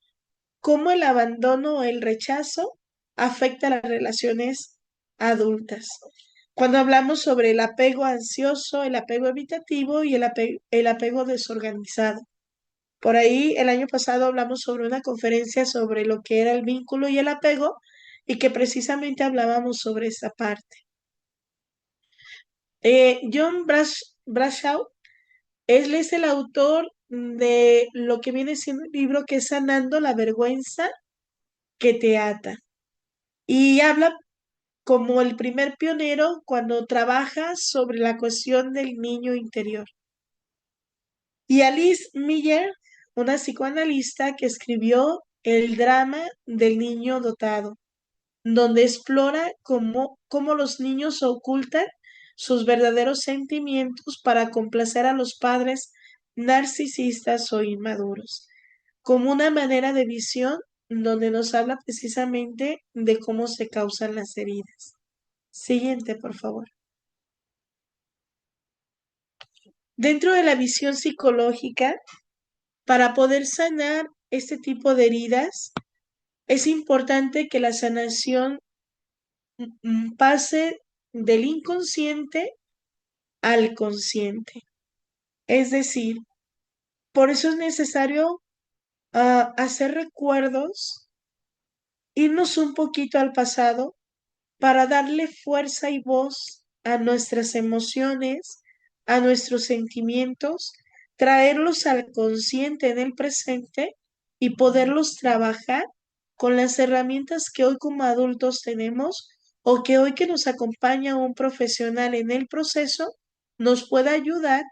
cómo el abandono o el rechazo afecta a las relaciones adultas. Cuando hablamos sobre el apego ansioso, el apego evitativo y el apego desorganizado. Por ahí el año pasado hablamos sobre una conferencia sobre lo que era el vínculo y el apego y que precisamente hablábamos sobre esa parte. John Bradshaw, él es el autor de lo que viene siendo un libro que es Sanando la vergüenza que te ata. Y habla como el primer pionero cuando trabaja sobre la cuestión del niño interior. Y Alice Miller, una psicoanalista que escribió El drama del niño dotado, donde explora cómo los niños ocultan sus verdaderos sentimientos para complacer a los padres narcisistas o inmaduros, como una manera de visión donde nos habla precisamente de cómo se causan las heridas. Siguiente, por favor. Dentro de la visión psicológica, para poder sanar este tipo de heridas, es importante que la sanación pase del inconsciente al consciente. Es decir, por eso es necesario hacer recuerdos, irnos un poquito al pasado para darle fuerza y voz a nuestras emociones, a nuestros sentimientos, traerlos al consciente en el presente y poderlos trabajar con las herramientas que hoy como adultos tenemos o que hoy que nos acompaña un profesional en el proceso nos pueda ayudar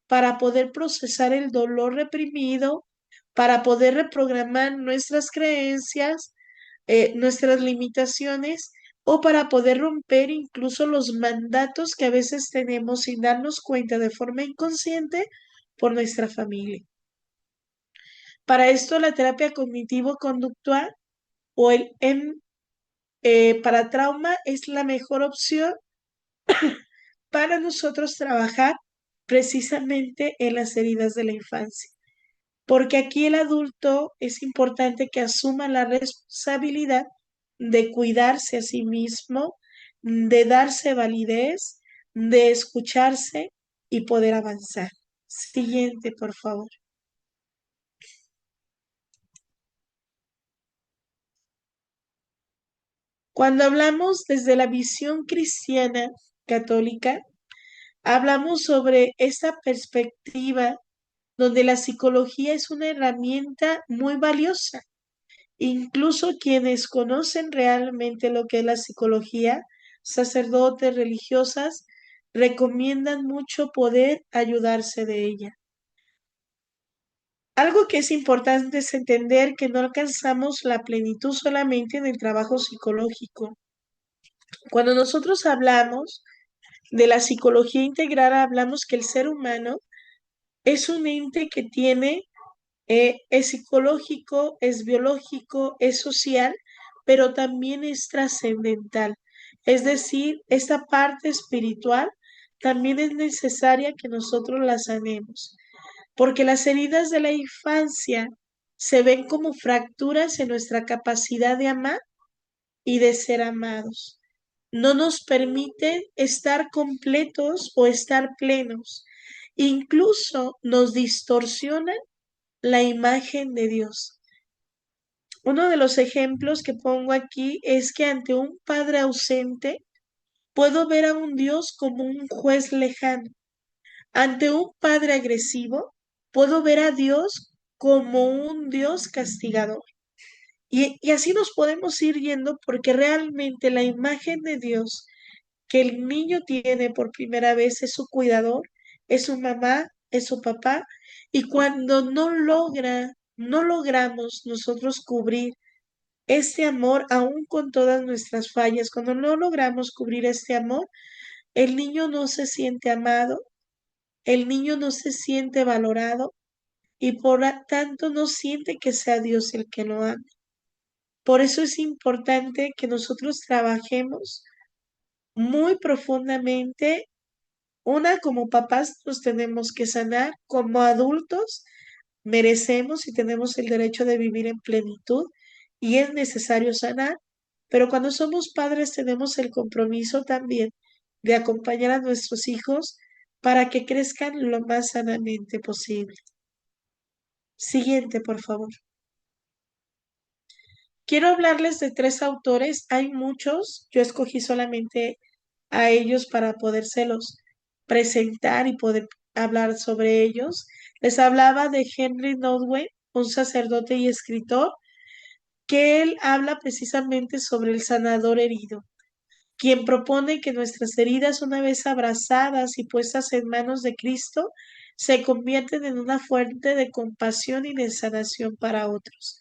para poder procesar el dolor reprimido, para poder reprogramar nuestras creencias, nuestras limitaciones o para poder romper incluso los mandatos que a veces tenemos sin darnos cuenta de forma inconsciente por nuestra familia. Para esto, la terapia cognitivo-conductual o el para trauma es la mejor opción para nosotros trabajar precisamente en las heridas de la infancia. Porque aquí el adulto es importante que asuma la responsabilidad de cuidarse a sí mismo, de darse validez, de escucharse y poder avanzar. Siguiente, por favor. Cuando hablamos desde la visión cristiana católica, hablamos sobre esa perspectiva donde la psicología es una herramienta muy valiosa. Incluso quienes conocen realmente lo que es la psicología, sacerdotes, religiosas, recomiendan mucho poder ayudarse de ella. Algo que es importante es entender que no alcanzamos la plenitud solamente en el trabajo psicológico. Cuando nosotros hablamos de la psicología integral, hablamos que el ser humano es un ente que tiene es psicológico, es biológico, es social, pero también es trascendental. Es decir, esta parte espiritual también es necesaria que nosotros la sanemos, porque las heridas de la infancia se ven como fracturas en nuestra capacidad de amar y de ser amados. No nos permiten estar completos o estar plenos. Incluso nos distorsionan la imagen de Dios. Uno de los ejemplos que pongo aquí es que ante un padre ausente puedo ver a un Dios como un juez lejano. Ante un padre agresivo puedo ver a Dios como un Dios castigador. Y así nos podemos ir yendo porque realmente la imagen de Dios que el niño tiene por primera vez es su cuidador, es su mamá, es su papá, y cuando no logramos nosotros cubrir este amor, aún con todas nuestras fallas, cuando no logramos cubrir este amor, el niño no se siente amado, el niño no se siente valorado y por tanto no siente que sea Dios el que lo ama. Por eso es importante que nosotros trabajemos muy profundamente. Una, como papás, nos tenemos que sanar. Como adultos, merecemos y tenemos el derecho de vivir en plenitud y es necesario sanar. Pero cuando somos padres, tenemos el compromiso también de acompañar a nuestros hijos para que crezcan lo más sanamente posible. Siguiente, por favor. Quiero hablarles de tres autores, hay muchos, yo escogí solamente a ellos para podérselos presentar y poder hablar sobre ellos. Les hablaba de Henry Nodway, un sacerdote y escritor, que él habla precisamente sobre el sanador herido, quien propone que nuestras heridas, una vez abrazadas y puestas en manos de Cristo, se convierten en una fuente de compasión y de sanación para otros.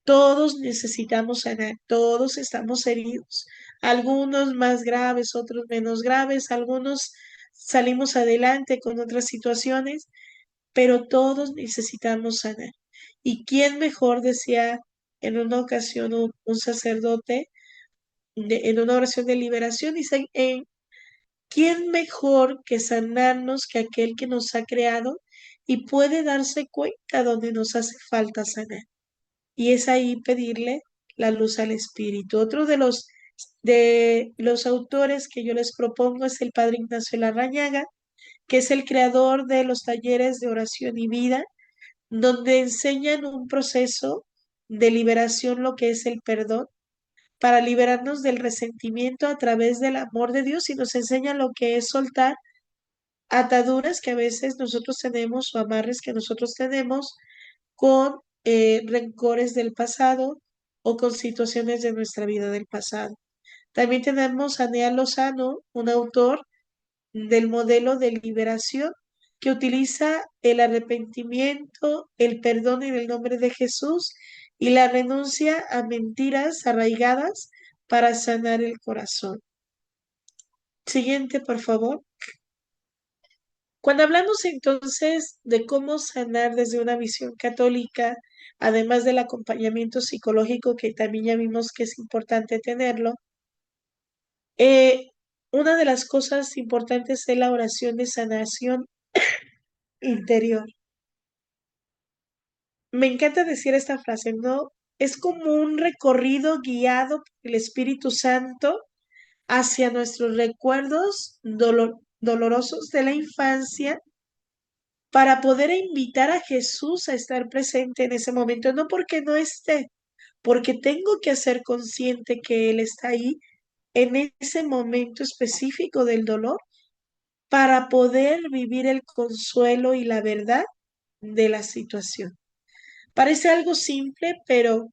Todos necesitamos sanar, todos estamos heridos, algunos más graves, otros menos graves, algunos salimos adelante con otras situaciones, pero todos necesitamos sanar. ¿Y quién mejor decía en una ocasión un sacerdote en una oración de liberación? Dice, ¿quién mejor que sanarnos que aquel que nos ha creado y puede darse cuenta donde nos hace falta sanar? Y es ahí pedirle la luz al Espíritu. Otro de los autores que yo les propongo es el Padre Ignacio Larrañaga, que es el creador de los talleres de oración y vida, donde enseñan un proceso de liberación, lo que es el perdón, para liberarnos del resentimiento a través del amor de Dios, y nos enseñan lo que es soltar ataduras que a veces nosotros tenemos o amarres que nosotros tenemos con rencores del pasado o con situaciones de nuestra vida del pasado. También tenemos a Nea Lozano, un autor del modelo de liberación que utiliza el arrepentimiento, el perdón en el nombre de Jesús y la renuncia a mentiras arraigadas para sanar el corazón. Siguiente, por favor. Cuando hablamos entonces de cómo sanar desde una visión católica, además del acompañamiento psicológico que también ya vimos que es importante tenerlo, eh, una de las cosas importantes es la oración de sanación interior. Me encanta decir esta frase, ¿no? Es como un recorrido guiado por el Espíritu Santo hacia nuestros recuerdos dolorosos de la infancia para poder invitar a Jesús a estar presente en ese momento, no porque no esté, porque tengo que hacer consciente que Él está ahí en ese momento específico del dolor para poder vivir el consuelo y la verdad de la situación. Parece algo simple, pero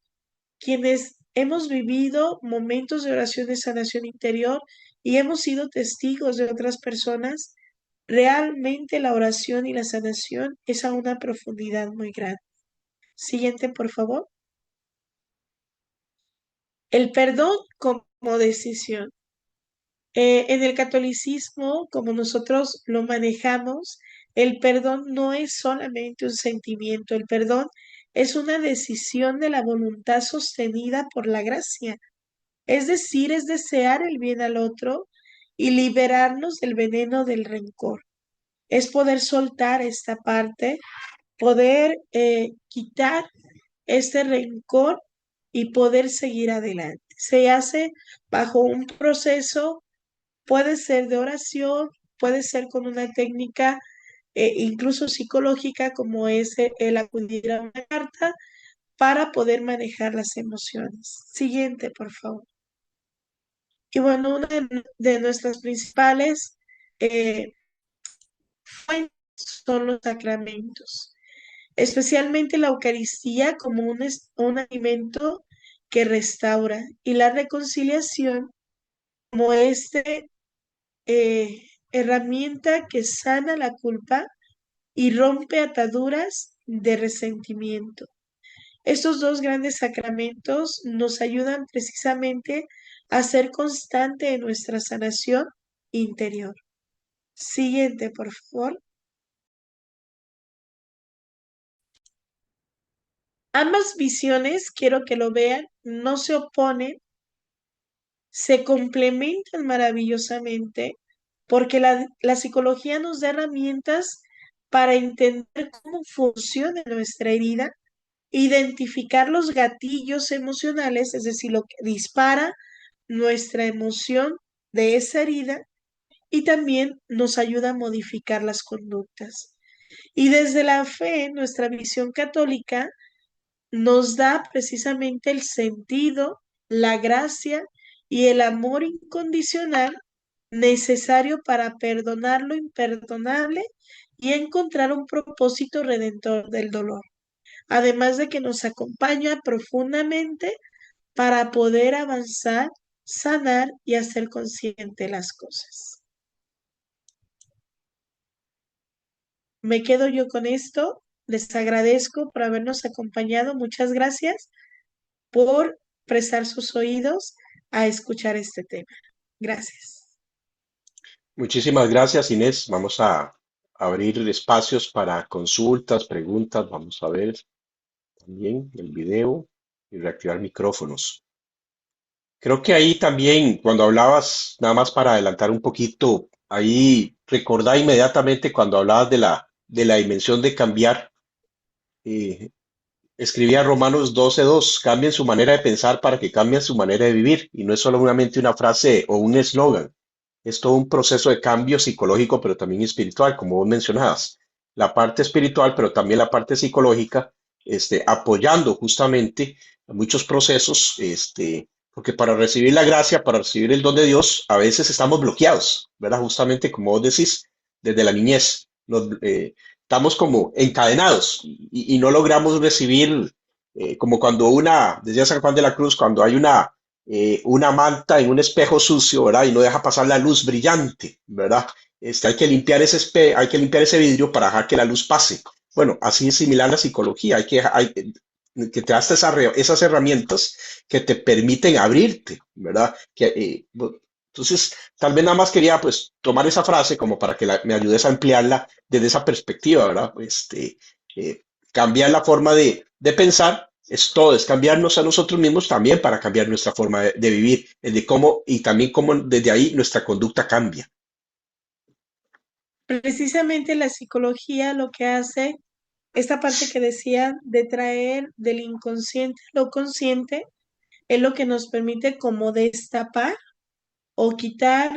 quienes hemos vivido momentos de oración de sanación interior y hemos sido testigos de otras personas, realmente la oración y la sanación es a una profundidad muy grande. Siguiente, por favor. El perdón como decisión. En el catolicismo, como nosotros lo manejamos, el perdón no es solamente un sentimiento, el perdón es una decisión de la voluntad sostenida por la gracia. Es decir, es desear el bien al otro y liberarnos del veneno del rencor. Es poder soltar esta parte, poder quitar este rencor y poder seguir adelante. Se hace bajo un proceso, puede ser de oración, puede ser con una técnica incluso psicológica como es el acudir a una carta para poder manejar las emociones. Siguiente, por favor. Y bueno, una de nuestras principales eh, fuentes son los sacramentos, especialmente la Eucaristía como un alimento que restaura y la reconciliación como herramienta que sana la culpa y rompe ataduras de resentimiento. Estos dos grandes sacramentos nos ayudan precisamente a ser constante en nuestra sanación interior. Siguiente, por favor. Ambas visiones, quiero que lo vean, no se oponen, se complementan maravillosamente porque la psicología nos da herramientas para entender cómo funciona nuestra herida, identificar los gatillos emocionales, es decir, lo que dispara nuestra emoción de esa herida y también nos ayuda a modificar las conductas. Y desde la fe, nuestra visión católica nos da precisamente el sentido, la gracia y el amor incondicional necesario para perdonar lo imperdonable y encontrar un propósito redentor del dolor. Además de que nos acompaña profundamente para poder avanzar, sanar y hacer consciente las cosas. Me quedo yo con esto. Les agradezco por habernos acompañado. Muchas gracias por prestar sus oídos a escuchar este tema. Gracias. Muchísimas gracias, Inés. Vamos a abrir espacios para consultas, preguntas. Vamos a ver también el video y reactivar micrófonos. Creo que ahí también, cuando hablabas, nada más para adelantar un poquito, ahí recordá inmediatamente cuando hablabas de la dimensión de cambiar. eh, Escribía Romanos 12:2, cambien su manera de pensar para que cambien su manera de vivir. Y no es solamente una frase o un eslogan, es todo un proceso de cambio psicológico, pero también espiritual, como vos mencionabas. La parte espiritual, pero también la parte psicológica, apoyando justamente muchos procesos, porque para recibir la gracia, para recibir el don de Dios, a veces estamos bloqueados, ¿verdad? Justamente como vos decís, desde la niñez. Estamos como encadenados y no logramos recibir, como cuando decía San Juan de la Cruz, cuando hay una manta en un espejo sucio, ¿verdad? Y no deja pasar la luz brillante, ¿verdad? Hay que limpiar hay que limpiar ese vidrio para dejar que la luz pase. Bueno, así es similar la psicología, que te das esas herramientas que te permiten abrirte, ¿verdad? Entonces, tal vez nada más quería pues tomar esa frase como para que me ayudes a ampliarla desde esa perspectiva, ¿verdad? Cambiar la forma de pensar es todo, es cambiarnos a nosotros mismos también para cambiar nuestra forma de vivir, de cómo y también cómo desde ahí nuestra conducta cambia. Precisamente la psicología lo que hace, esta parte que decía de traer del inconsciente a lo consciente, es lo que nos permite como destapar o quitar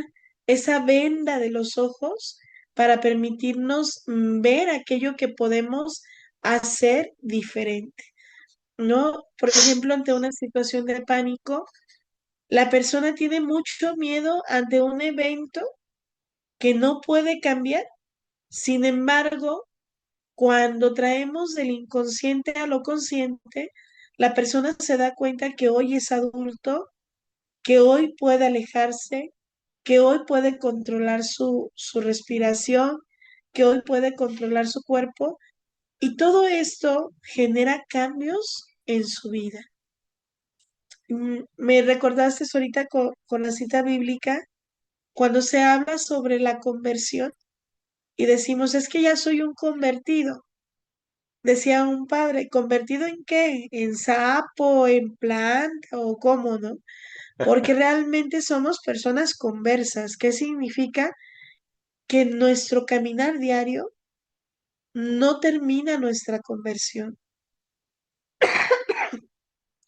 esa venda de los ojos para permitirnos ver aquello que podemos hacer diferente, ¿no? Por ejemplo, ante una situación de pánico, la persona tiene mucho miedo ante un evento que no puede cambiar. Sin embargo, cuando traemos del inconsciente a lo consciente, la persona se da cuenta que hoy es adulto, que hoy puede alejarse, que hoy puede controlar su respiración, que hoy puede controlar su cuerpo, y todo esto genera cambios en su vida. Me recordaste ahorita con la cita bíblica, cuando se habla sobre la conversión y decimos, es que ya soy un convertido. Decía un padre, ¿convertido en qué? ¿En sapo, en planta o cómo, no? Porque realmente somos personas conversas. ¿Qué significa? Que nuestro caminar diario no termina nuestra conversión.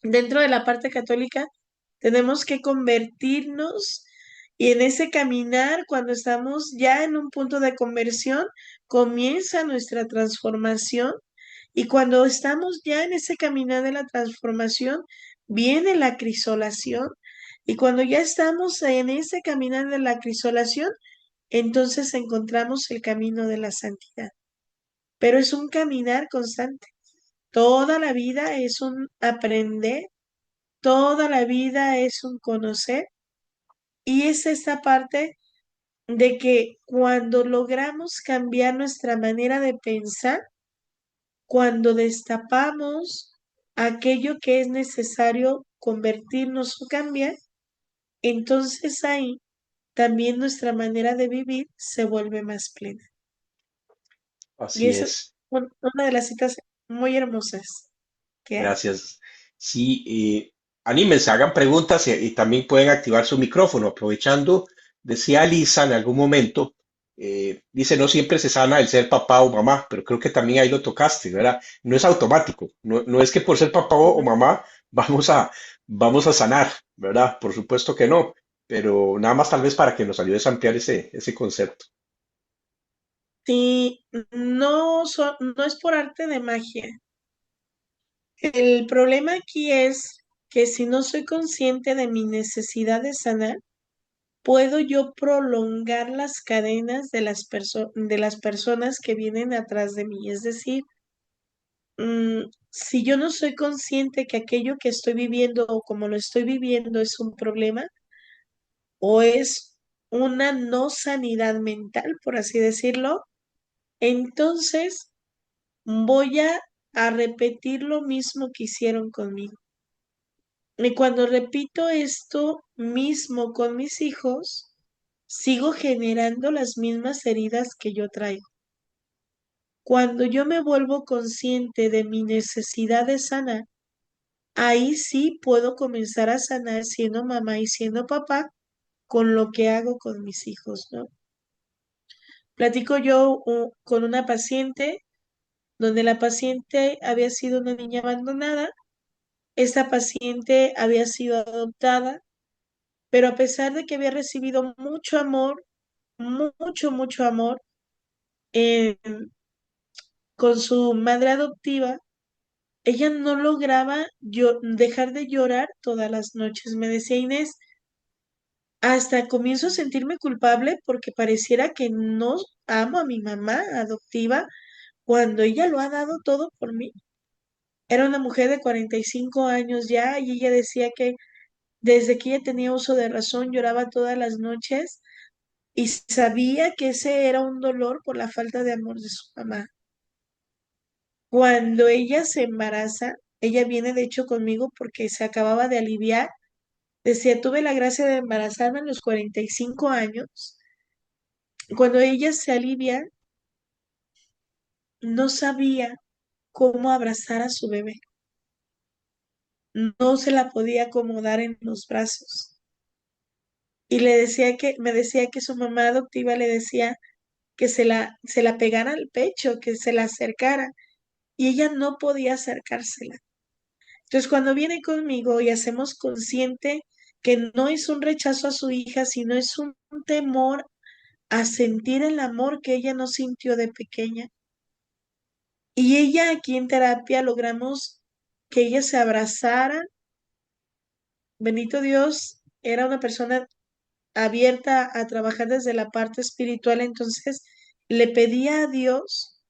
Dentro de la parte católica tenemos que convertirnos y en ese caminar, cuando estamos ya en un punto de conversión, comienza nuestra transformación y cuando estamos ya en ese caminar de la transformación, viene la crisolación y cuando ya estamos en ese caminar de la crisolación, entonces encontramos el camino de la santidad. Pero es un caminar constante. Toda la vida es un aprender, toda la vida es un conocer y es esta parte de que cuando logramos cambiar nuestra manera de pensar, cuando destapamos aquello que es necesario convertirnos o cambiar, entonces ahí también nuestra manera de vivir se vuelve más plena. Y Así esa es es. una de las citas muy hermosas que hay. Gracias. Sí, anímense, hagan preguntas y también pueden activar su micrófono. Aprovechando, decía Lisa en algún momento, dice, no siempre se sana el ser papá o mamá, pero creo que también ahí lo tocaste, ¿verdad? No es automático, no es que por ser papá o No. mamá vamos vamos a sanar, ¿verdad? Por supuesto que no, pero nada más tal vez para que nos ayudes a ampliar ese concepto. Sí, no es por arte de magia. El problema aquí es que si no soy consciente de mi necesidad de sanar, puedo yo prolongar las cadenas de de las personas que vienen atrás de mí. Es decir, si yo no soy consciente que aquello que estoy viviendo o como lo estoy viviendo es un problema o es una no sanidad mental, por así decirlo, entonces voy a repetir lo mismo que hicieron conmigo. Y cuando repito esto mismo con mis hijos, sigo generando las mismas heridas que yo traigo. Cuando yo me vuelvo consciente de mi necesidad de sanar, ahí sí puedo comenzar a sanar siendo mamá y siendo papá con lo que hago con mis hijos, ¿no? Platico yo con una paciente donde la paciente había sido una niña abandonada, esta paciente había sido adoptada, pero a pesar de que había recibido mucho amor, mucho amor eh, con su madre adoptiva, ella no lograba dejar de llorar todas las noches. Me decía Inés, hasta comienzo a sentirme culpable porque pareciera que no amo a mi mamá adoptiva cuando ella lo ha dado todo por mí. Era una mujer de 45 años ya y ella decía que desde que ella tenía uso de razón lloraba todas las noches y sabía que ese era un dolor por la falta de amor de su mamá. Cuando ella se embaraza, ella viene de hecho conmigo porque se acababa de aliviar. Decía, tuve la gracia de embarazarme a los 45 años. Cuando ella se alivia, no sabía cómo abrazar a su bebé. No se la podía acomodar en los brazos. Y me decía que su mamá adoptiva le decía que se la pegara al pecho, que se la acercara. Y ella no podía acercársela. Entonces, cuando viene conmigo y hacemos consciente que no es un rechazo a su hija, sino es un temor a sentir el amor que ella no sintió de pequeña. Y ella aquí en terapia logramos que ella se abrazara. Bendito Dios, era una persona abierta a trabajar desde la parte espiritual, entonces le pedía a Dios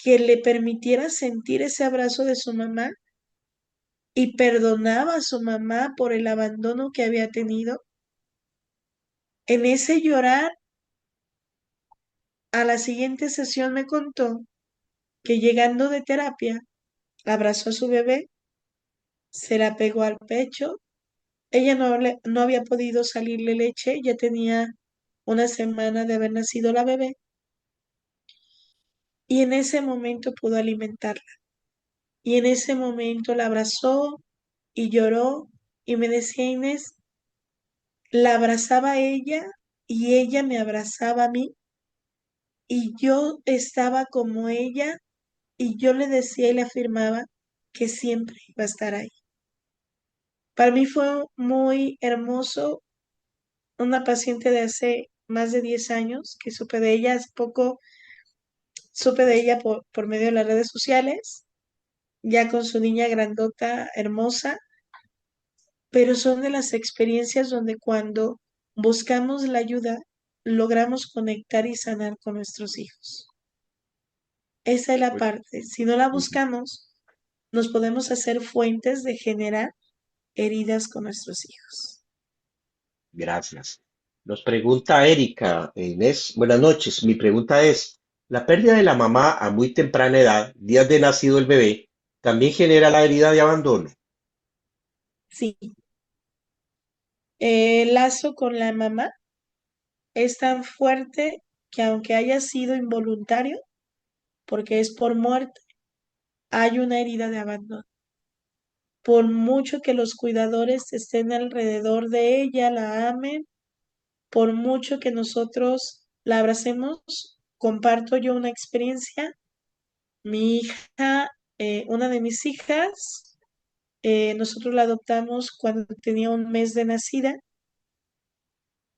que le permitiera sentir ese abrazo de su mamá y perdonaba a su mamá por el abandono que había tenido. En ese llorar, a la siguiente sesión me contó que llegando de terapia, abrazó a su bebé, se la pegó al pecho. Ella no había podido salirle leche, ya tenía una semana de haber nacido la bebé y en ese momento pudo alimentarla. Y en ese momento la abrazó y lloró y me decía Inés, la abrazaba a ella y ella me abrazaba a mí y yo estaba como ella y yo le decía y le afirmaba que siempre iba a estar ahí. Para mí fue muy hermoso, una paciente de hace más de 10 años que supe de ella, hace poco supe de ella por medio de las redes sociales, ya con su niña grandota, hermosa, pero son de las experiencias donde cuando buscamos la ayuda, logramos conectar y sanar con nuestros hijos. Esa es la Pues, parte. Si no la ujú, buscamos, nos podemos hacer fuentes de generar heridas con nuestros hijos. gracias. Nos pregunta Erika, Inés, buenas noches. Mi pregunta es, ¿la pérdida de la mamá a muy temprana edad, días de nacido el bebé, también genera la herida de abandono? Sí, el lazo con la mamá es tan fuerte que aunque haya sido involuntario, porque es por muerte, hay una herida de abandono. Por mucho que los cuidadores estén alrededor de ella, la amen, por mucho que nosotros la abracemos, comparto yo una experiencia. Mi hija, una de mis hijas, nosotros la adoptamos cuando tenía un mes de nacida.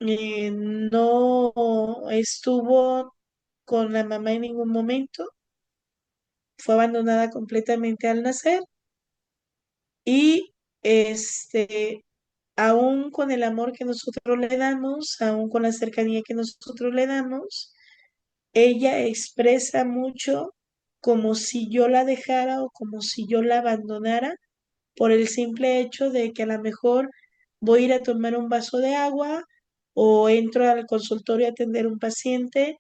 No estuvo con la mamá en ningún momento, fue abandonada completamente al nacer y aún con el amor que nosotros le damos, aún con la cercanía que nosotros le damos, ella expresa mucho como si yo la dejara o como si yo la abandonara por el simple hecho de que a lo mejor voy a ir a tomar un vaso de agua o entro al consultorio a atender un paciente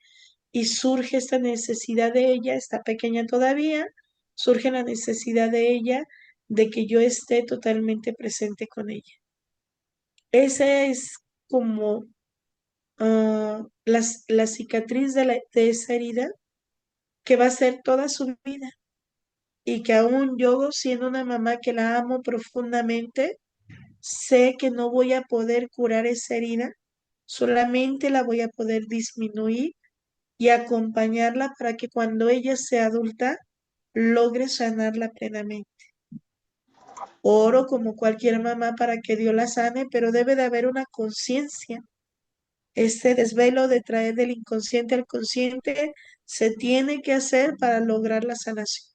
y surge esta necesidad de ella, está pequeña todavía, surge la necesidad de ella de que yo esté totalmente presente con ella. Esa es como la cicatriz de esa herida que va a ser toda su vida y que aún yo, siendo una mamá que la amo profundamente, sé que no voy a poder curar esa herida, solamente la voy a poder disminuir y acompañarla para que cuando ella sea adulta logre sanarla plenamente. Oro como cualquier mamá para que Dios la sane, pero debe de haber una conciencia. Este desvelo de traer del inconsciente al consciente se tiene que hacer para lograr la sanación.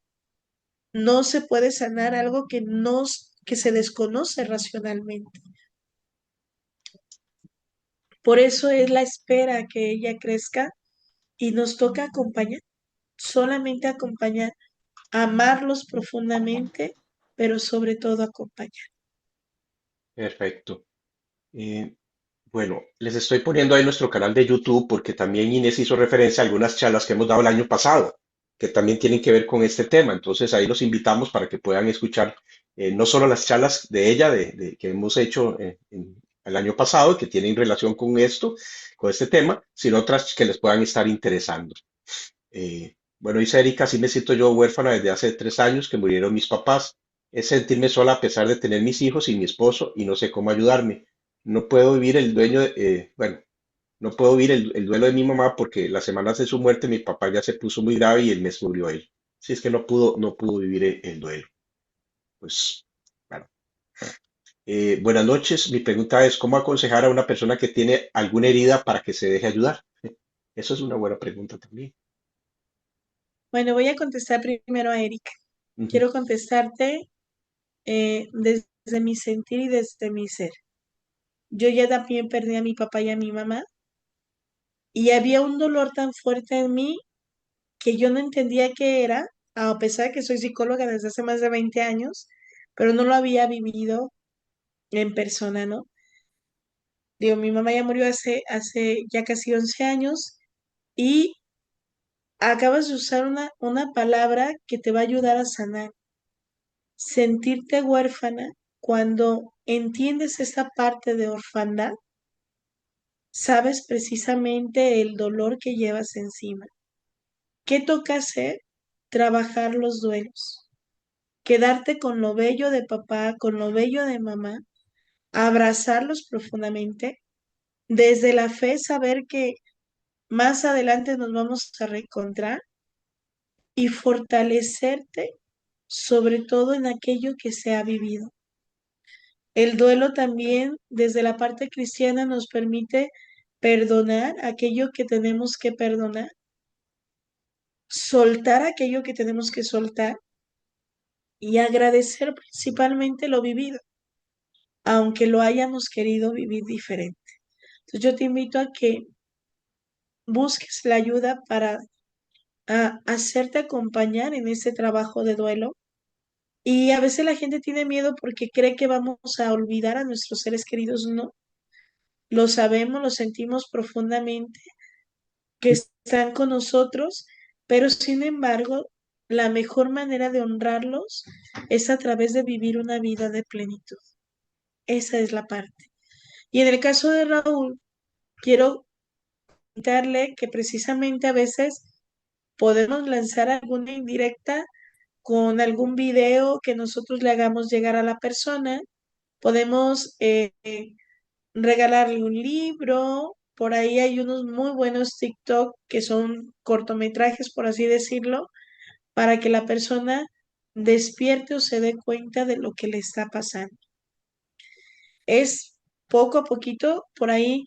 No se puede sanar algo que se desconoce racionalmente. Por eso es la espera a que ella crezca y nos toca acompañar, solamente acompañar, amarlos profundamente, pero sobre todo acompañar. Perfecto. Eh, bueno, les estoy poniendo ahí nuestro canal de YouTube porque también Inés hizo referencia a algunas charlas que hemos dado el año pasado, que también tienen que ver con este tema. Entonces ahí los invitamos para que puedan escuchar no solo las charlas de ella que hemos hecho el año pasado y que tienen relación con esto, con este tema, sino otras que les puedan estar interesando. Bueno, dice Erika, así me siento yo huérfana desde hace 3 años que murieron mis papás. Es sentirme sola a pesar de tener mis hijos y mi esposo y no sé cómo ayudarme. No puedo vivir el dueño bueno, no puedo vivir el duelo de mi mamá porque las semanas de su muerte mi papá ya se puso muy grave y el mes murió él. Si es que no pudo vivir el duelo. Pues, bueno. Buenas noches. Mi pregunta es, ¿cómo aconsejar a una persona que tiene alguna herida para que se deje ayudar? Eso es una buena pregunta también. Bueno, voy a contestar primero a Erika. Ujú. Quiero contestarte desde mi sentir y desde mi ser. Yo ya también perdí a mi papá y a mi mamá y había un dolor tan fuerte en mí que yo no entendía qué era, a pesar de que soy psicóloga desde hace más de 20 años, pero no lo había vivido en persona, ¿no? Digo, mi mamá ya murió hace ya casi 11 años y acabas de usar una palabra que te va a ayudar a sanar. Sentirte huérfana, cuando entiendes esa parte de orfandad, sabes precisamente el dolor que llevas encima. ¿Qué toca hacer? Trabajar los duelos. Quedarte con lo bello de papá, con lo bello de mamá, abrazarlos profundamente, desde la fe saber que más adelante nos vamos a reencontrar y fortalecerte sobre todo en aquello que se ha vivido. El duelo también desde la parte cristiana nos permite perdonar aquello que tenemos que perdonar, soltar aquello que tenemos que soltar y agradecer principalmente lo vivido, aunque lo hayamos querido vivir diferente. Entonces yo te invito a que busques la ayuda para hacerte acompañar en ese trabajo de duelo. Y a veces la gente tiene miedo porque cree que vamos a olvidar a nuestros seres queridos. No, lo sabemos, lo sentimos profundamente, que están con nosotros, pero sin embargo, la mejor manera de honrarlos es a través de vivir una vida de plenitud. Esa es la parte. Y en el caso de Raúl, quiero comentarle que precisamente a veces podemos lanzar alguna indirecta con algún video que nosotros le hagamos llegar a la persona. Podemos regalarle un libro. Por ahí hay unos muy buenos TikTok que son cortometrajes, por así decirlo, para que la persona despierte o se dé cuenta de lo que le está pasando. Es poco a poquito, por ahí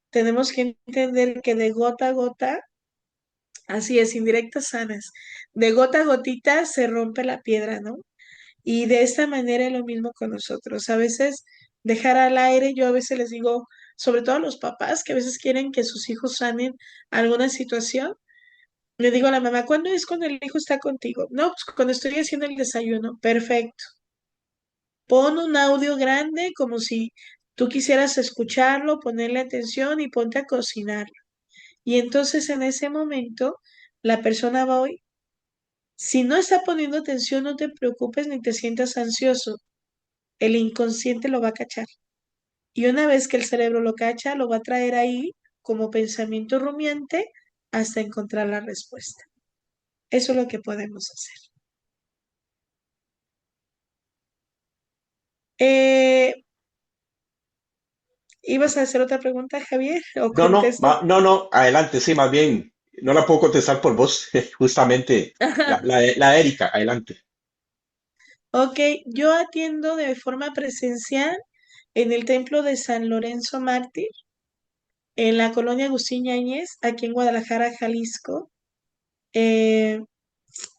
tenemos que entender que de gota a gota Así es, indirectas sanas. De gota a gotita se rompe la piedra, ¿no? Y de esta manera es lo mismo con nosotros. A veces dejar al aire, yo a veces les digo, sobre todo a los papás que a veces quieren que sus hijos sanen alguna situación, le digo a la mamá, ¿cuándo es cuando el hijo está contigo? No, pues cuando estoy haciendo el desayuno. Perfecto. Pon un audio grande como si tú quisieras escucharlo, ponerle atención y ponte a cocinar. Y entonces en ese momento la persona va hoy, si no está poniendo atención, no te preocupes ni te sientas ansioso. El inconsciente lo va a cachar. Y una vez que el cerebro lo cacha, lo va a traer ahí como pensamiento rumiante hasta encontrar la respuesta. Eso es lo que podemos hacer. Eh, ¿Ibas a hacer otra pregunta, Javier? ¿O No, no, contesto? no, no, adelante, sí, más bien, no la puedo contestar por vos, justamente la Erika, adelante. Ok, yo atiendo de forma presencial en el templo de San Lorenzo Mártir, en la colonia Agustín Yáñez, aquí en Guadalajara, Jalisco. Eh,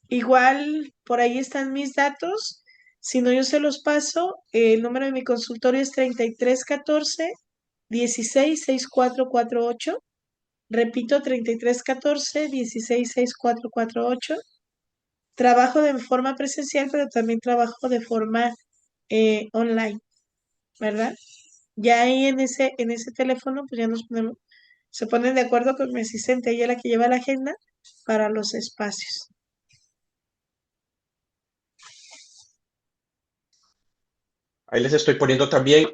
Igual por ahí están mis datos. Si no, yo se los paso. El número de mi consultorio es 3314 166448. Repito, 3314 166448. Trabajo de forma presencial, pero también trabajo de forma online, ¿verdad? Ya ahí en ese teléfono, pues ya nos ponemos, se ponen de acuerdo con mi asistente, ella es la que lleva la agenda para los espacios. Ahí les estoy poniendo también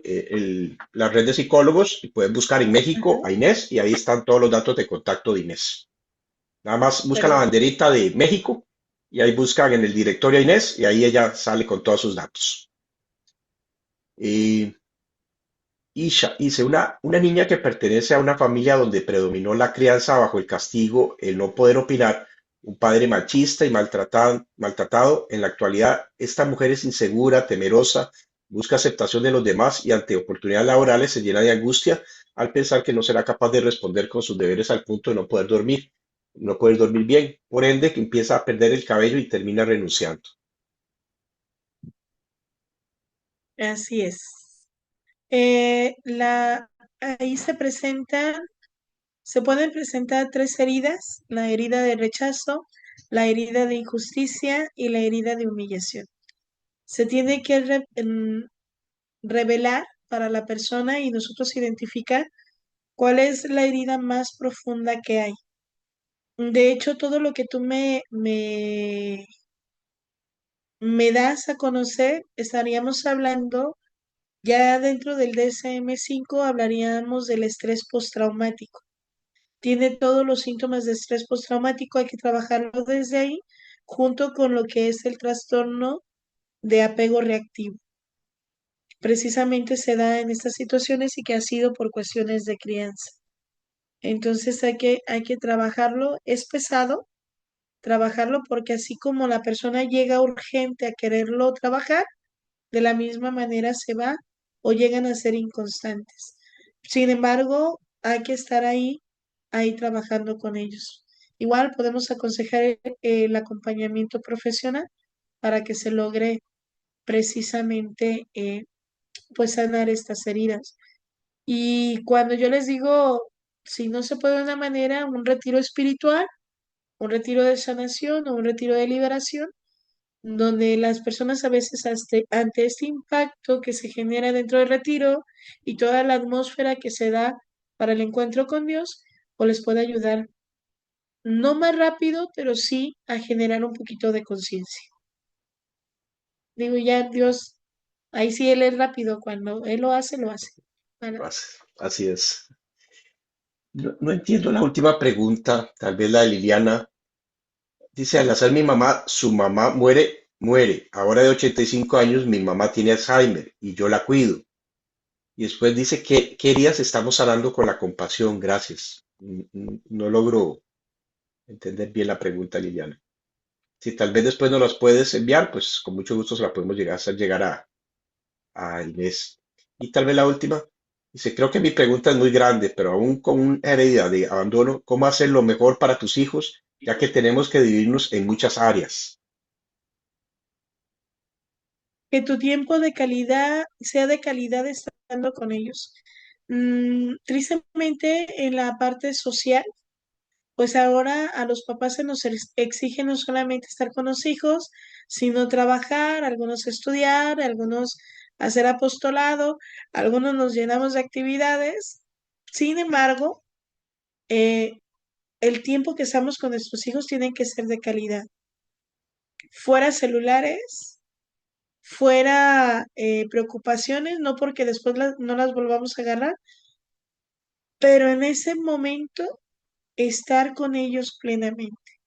la red de psicólogos y pueden buscar en México Ajá, a Inés y ahí están todos los datos de contacto de Inés. Nada más buscan la perfecto. banderita de México y ahí buscan en el directorio a Inés y ahí ella sale con todos sus datos. Y Isha, dice, una niña que pertenece a una familia donde predominó la crianza bajo el castigo, el no poder opinar, un padre machista y maltratado, en la actualidad esta mujer es insegura, temerosa, busca aceptación de los demás y ante oportunidades laborales se llena de angustia al pensar que no será capaz de responder con sus deberes al punto de no poder dormir bien. Por ende, que empieza a perder el cabello y termina renunciando. Así es. Ahí se pueden presentar tres heridas, la herida de rechazo, la herida de injusticia y la herida de humillación. Se tiene que revelar para la persona y nosotros identificar cuál es la herida más profunda que hay. De hecho, todo lo que tú me das a conocer, estaríamos hablando ya dentro del DSM-5, hablaríamos del estrés postraumático. Tiene todos los síntomas de estrés postraumático, hay que trabajarlo desde ahí, junto con lo que es el trastorno de apego reactivo. Precisamente se da en estas situaciones y que ha sido por cuestiones de crianza. Entonces hay que trabajarlo. Es pesado trabajarlo porque así como la persona llega urgente a quererlo trabajar, de la misma manera se va o llegan a ser inconstantes. Sin embargo, hay que estar ahí trabajando con ellos. Igual podemos aconsejar el acompañamiento profesional para que se logre precisamente pues sanar estas heridas. Y cuando yo les digo, si no se puede de una manera, un retiro espiritual, un retiro de sanación o un retiro de liberación, donde las personas a veces ante este impacto que se genera dentro del retiro y toda la atmósfera que se da para el encuentro con Dios, o les puede ayudar, no más rápido, pero sí a generar un poquito de conciencia. Digo, ya Dios, ahí sí Él es rápido, cuando Él lo hace, lo hace. ¿Verdad? Así es. No, no entiendo la última pregunta, tal vez la de Liliana. Dice, al nacer mi mamá, su mamá muere. Ahora de 85 años, mi mamá tiene Alzheimer y yo la cuido. Y después dice que qué heridas estamos sanando con la compasión. Gracias. No logro entender bien la pregunta, Liliana. Si tal vez después nos las puedes enviar, pues con mucho gusto se la podemos hacer llegar a Inés. Y tal vez la última. Dice, creo que mi pregunta es muy grande, pero aún con una heredad de abandono, ¿cómo hacer lo mejor para tus hijos ya que tenemos que dividirnos en muchas áreas. Que tu tiempo de calidad sea de calidad estando con ellos. Tristemente, en la parte social, pues ahora a los papás se nos exige no solamente estar con los hijos, sino trabajar, algunos estudiar, algunos hacer apostolado, algunos nos llenamos de actividades. Sin embargo, eh, el tiempo que estamos con nuestros hijos tiene que ser de calidad. Fuera celulares, fuera preocupaciones, no porque después no las volvamos a agarrar, pero en ese momento estar con ellos plenamente,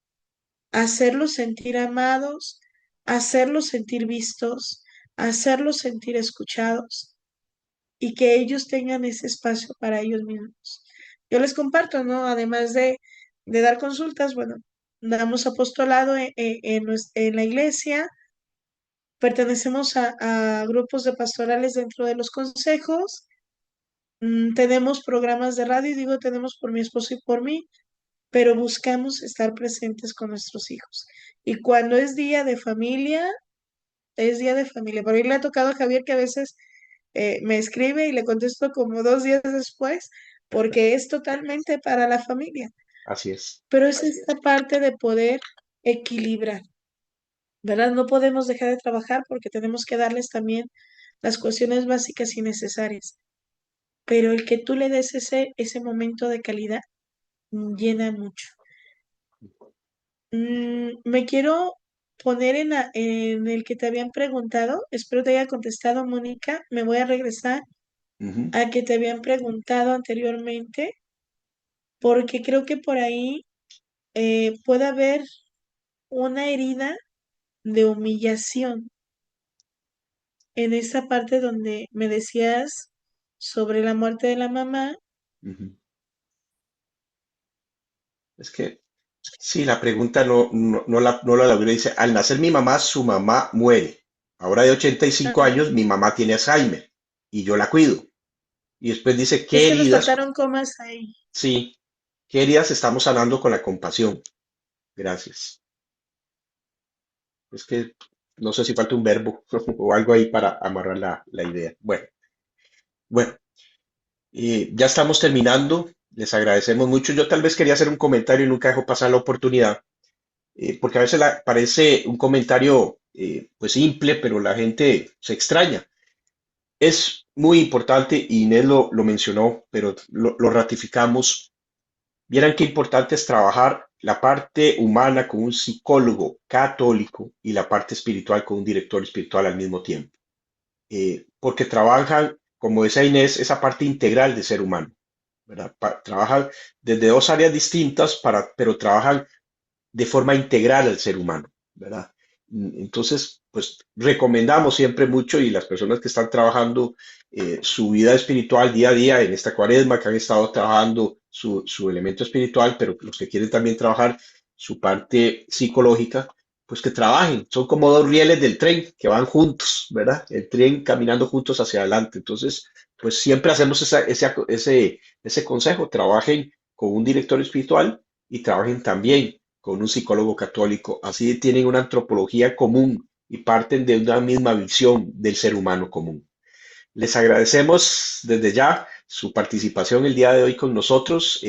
hacerlos sentir amados, hacerlos sentir vistos, hacerlos sentir escuchados y que ellos tengan ese espacio para ellos mismos. Yo les comparto, ¿no? Además de dar consultas, bueno, damos apostolado en la iglesia, pertenecemos a grupos de pastorales dentro de los consejos. Tenemos programas de radio, y digo tenemos por mi esposo y por mí, pero buscamos estar presentes con nuestros hijos. Y cuando es día de familia, es día de familia. Por ahí le ha tocado a Javier que a veces me escribe y le contesto como 2 días después, porque es totalmente para la familia. Así es. Pero es esta parte de poder equilibrar, ¿verdad? No podemos dejar de trabajar porque tenemos que darles también las cuestiones básicas y necesarias. Pero el que tú le des ese momento de calidad llena mucho. Me quiero poner en el que te habían preguntado, espero te haya contestado, Mónica, me voy a regresar Ujú, a que te habían preguntado anteriormente, porque creo que por ahí puede haber una herida de humillación en esa parte donde me decías sobre la muerte de la mamá. ujú. Es que sí, la pregunta no la logré. Dice, al nacer mi mamá, su mamá muere. Ahora de 85 años, mi mamá tiene Alzheimer y yo la cuido. Y después dice, ¿qué Es que nos heridas? faltaron comas ahí. Sí, ¿qué heridas estamos sanando con la compasión? Gracias. Es que no sé si falta un verbo o algo ahí para amarrar la idea. Bueno, ya estamos terminando. Les agradecemos mucho. Yo tal vez quería hacer un comentario y nunca dejo pasar la oportunidad, porque a veces parece un comentario pues simple, pero la gente se extraña. Es muy importante, y Inés lo mencionó, pero lo ratificamos. Vieran qué importante es trabajar la parte humana con un psicólogo católico y la parte espiritual con un director espiritual al mismo tiempo, porque trabajan, como decía Inés, esa parte integral de ser humano, ¿verdad? Trabajan desde dos áreas distintas, pero trabajan de forma integral al ser humano, ¿verdad? Entonces, pues recomendamos siempre mucho, y las personas que están trabajando su vida espiritual día a día en esta cuaresma, que han estado trabajando su elemento espiritual, pero los que quieren también trabajar su parte psicológica, pues que trabajen. Son como dos rieles del tren que van juntos, ¿verdad? El tren caminando juntos hacia adelante. Entonces, pues siempre hacemos ese consejo, trabajen con un director espiritual y trabajen también con un psicólogo católico. Así tienen una antropología común y parten de una misma visión del ser humano común. Les agradecemos desde ya su participación el día de hoy con nosotros.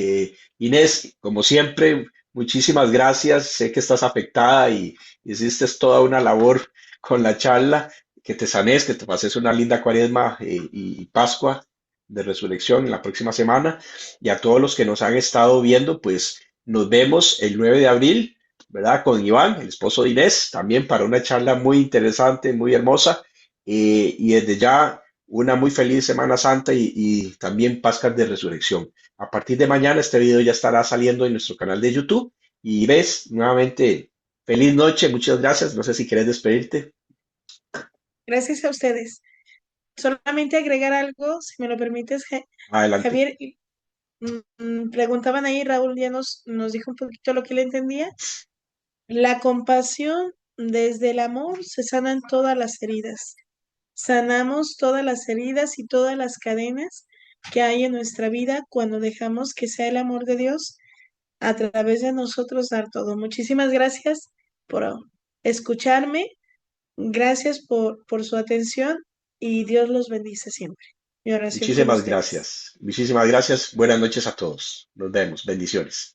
Inés, como siempre, muchísimas gracias. Sé que estás afectada y hiciste toda una labor con la charla. Que te sanes, que te pases una linda cuaresma y Pascua de Resurrección en la próxima semana. Y a todos los que nos han estado viendo, pues nos vemos el 9 de abril, ¿verdad? Con Iván, el esposo de Inés, también para una charla muy interesante, muy hermosa. Y desde ya una muy feliz Semana Santa y también Pascua de Resurrección. A partir de mañana este video ya estará saliendo en nuestro canal de YouTube. Y ves, nuevamente, feliz noche, muchas gracias. No sé si quieres despedirte. Gracias a ustedes. Solamente agregar algo, si me lo permites, Adelante. Javier. Preguntaban ahí, Raúl ya nos dijo un poquito lo que le entendía. La compasión, desde el amor, se sanan todas las heridas. Sanamos todas las heridas y todas las cadenas que hay en nuestra vida cuando dejamos que sea el amor de Dios a través de nosotros dar todo. Muchísimas gracias por escucharme, gracias por su atención y Dios los bendice siempre. Mi oración con Muchísimas ustedes. gracias. Muchísimas gracias. Buenas noches a todos. Nos vemos. Bendiciones.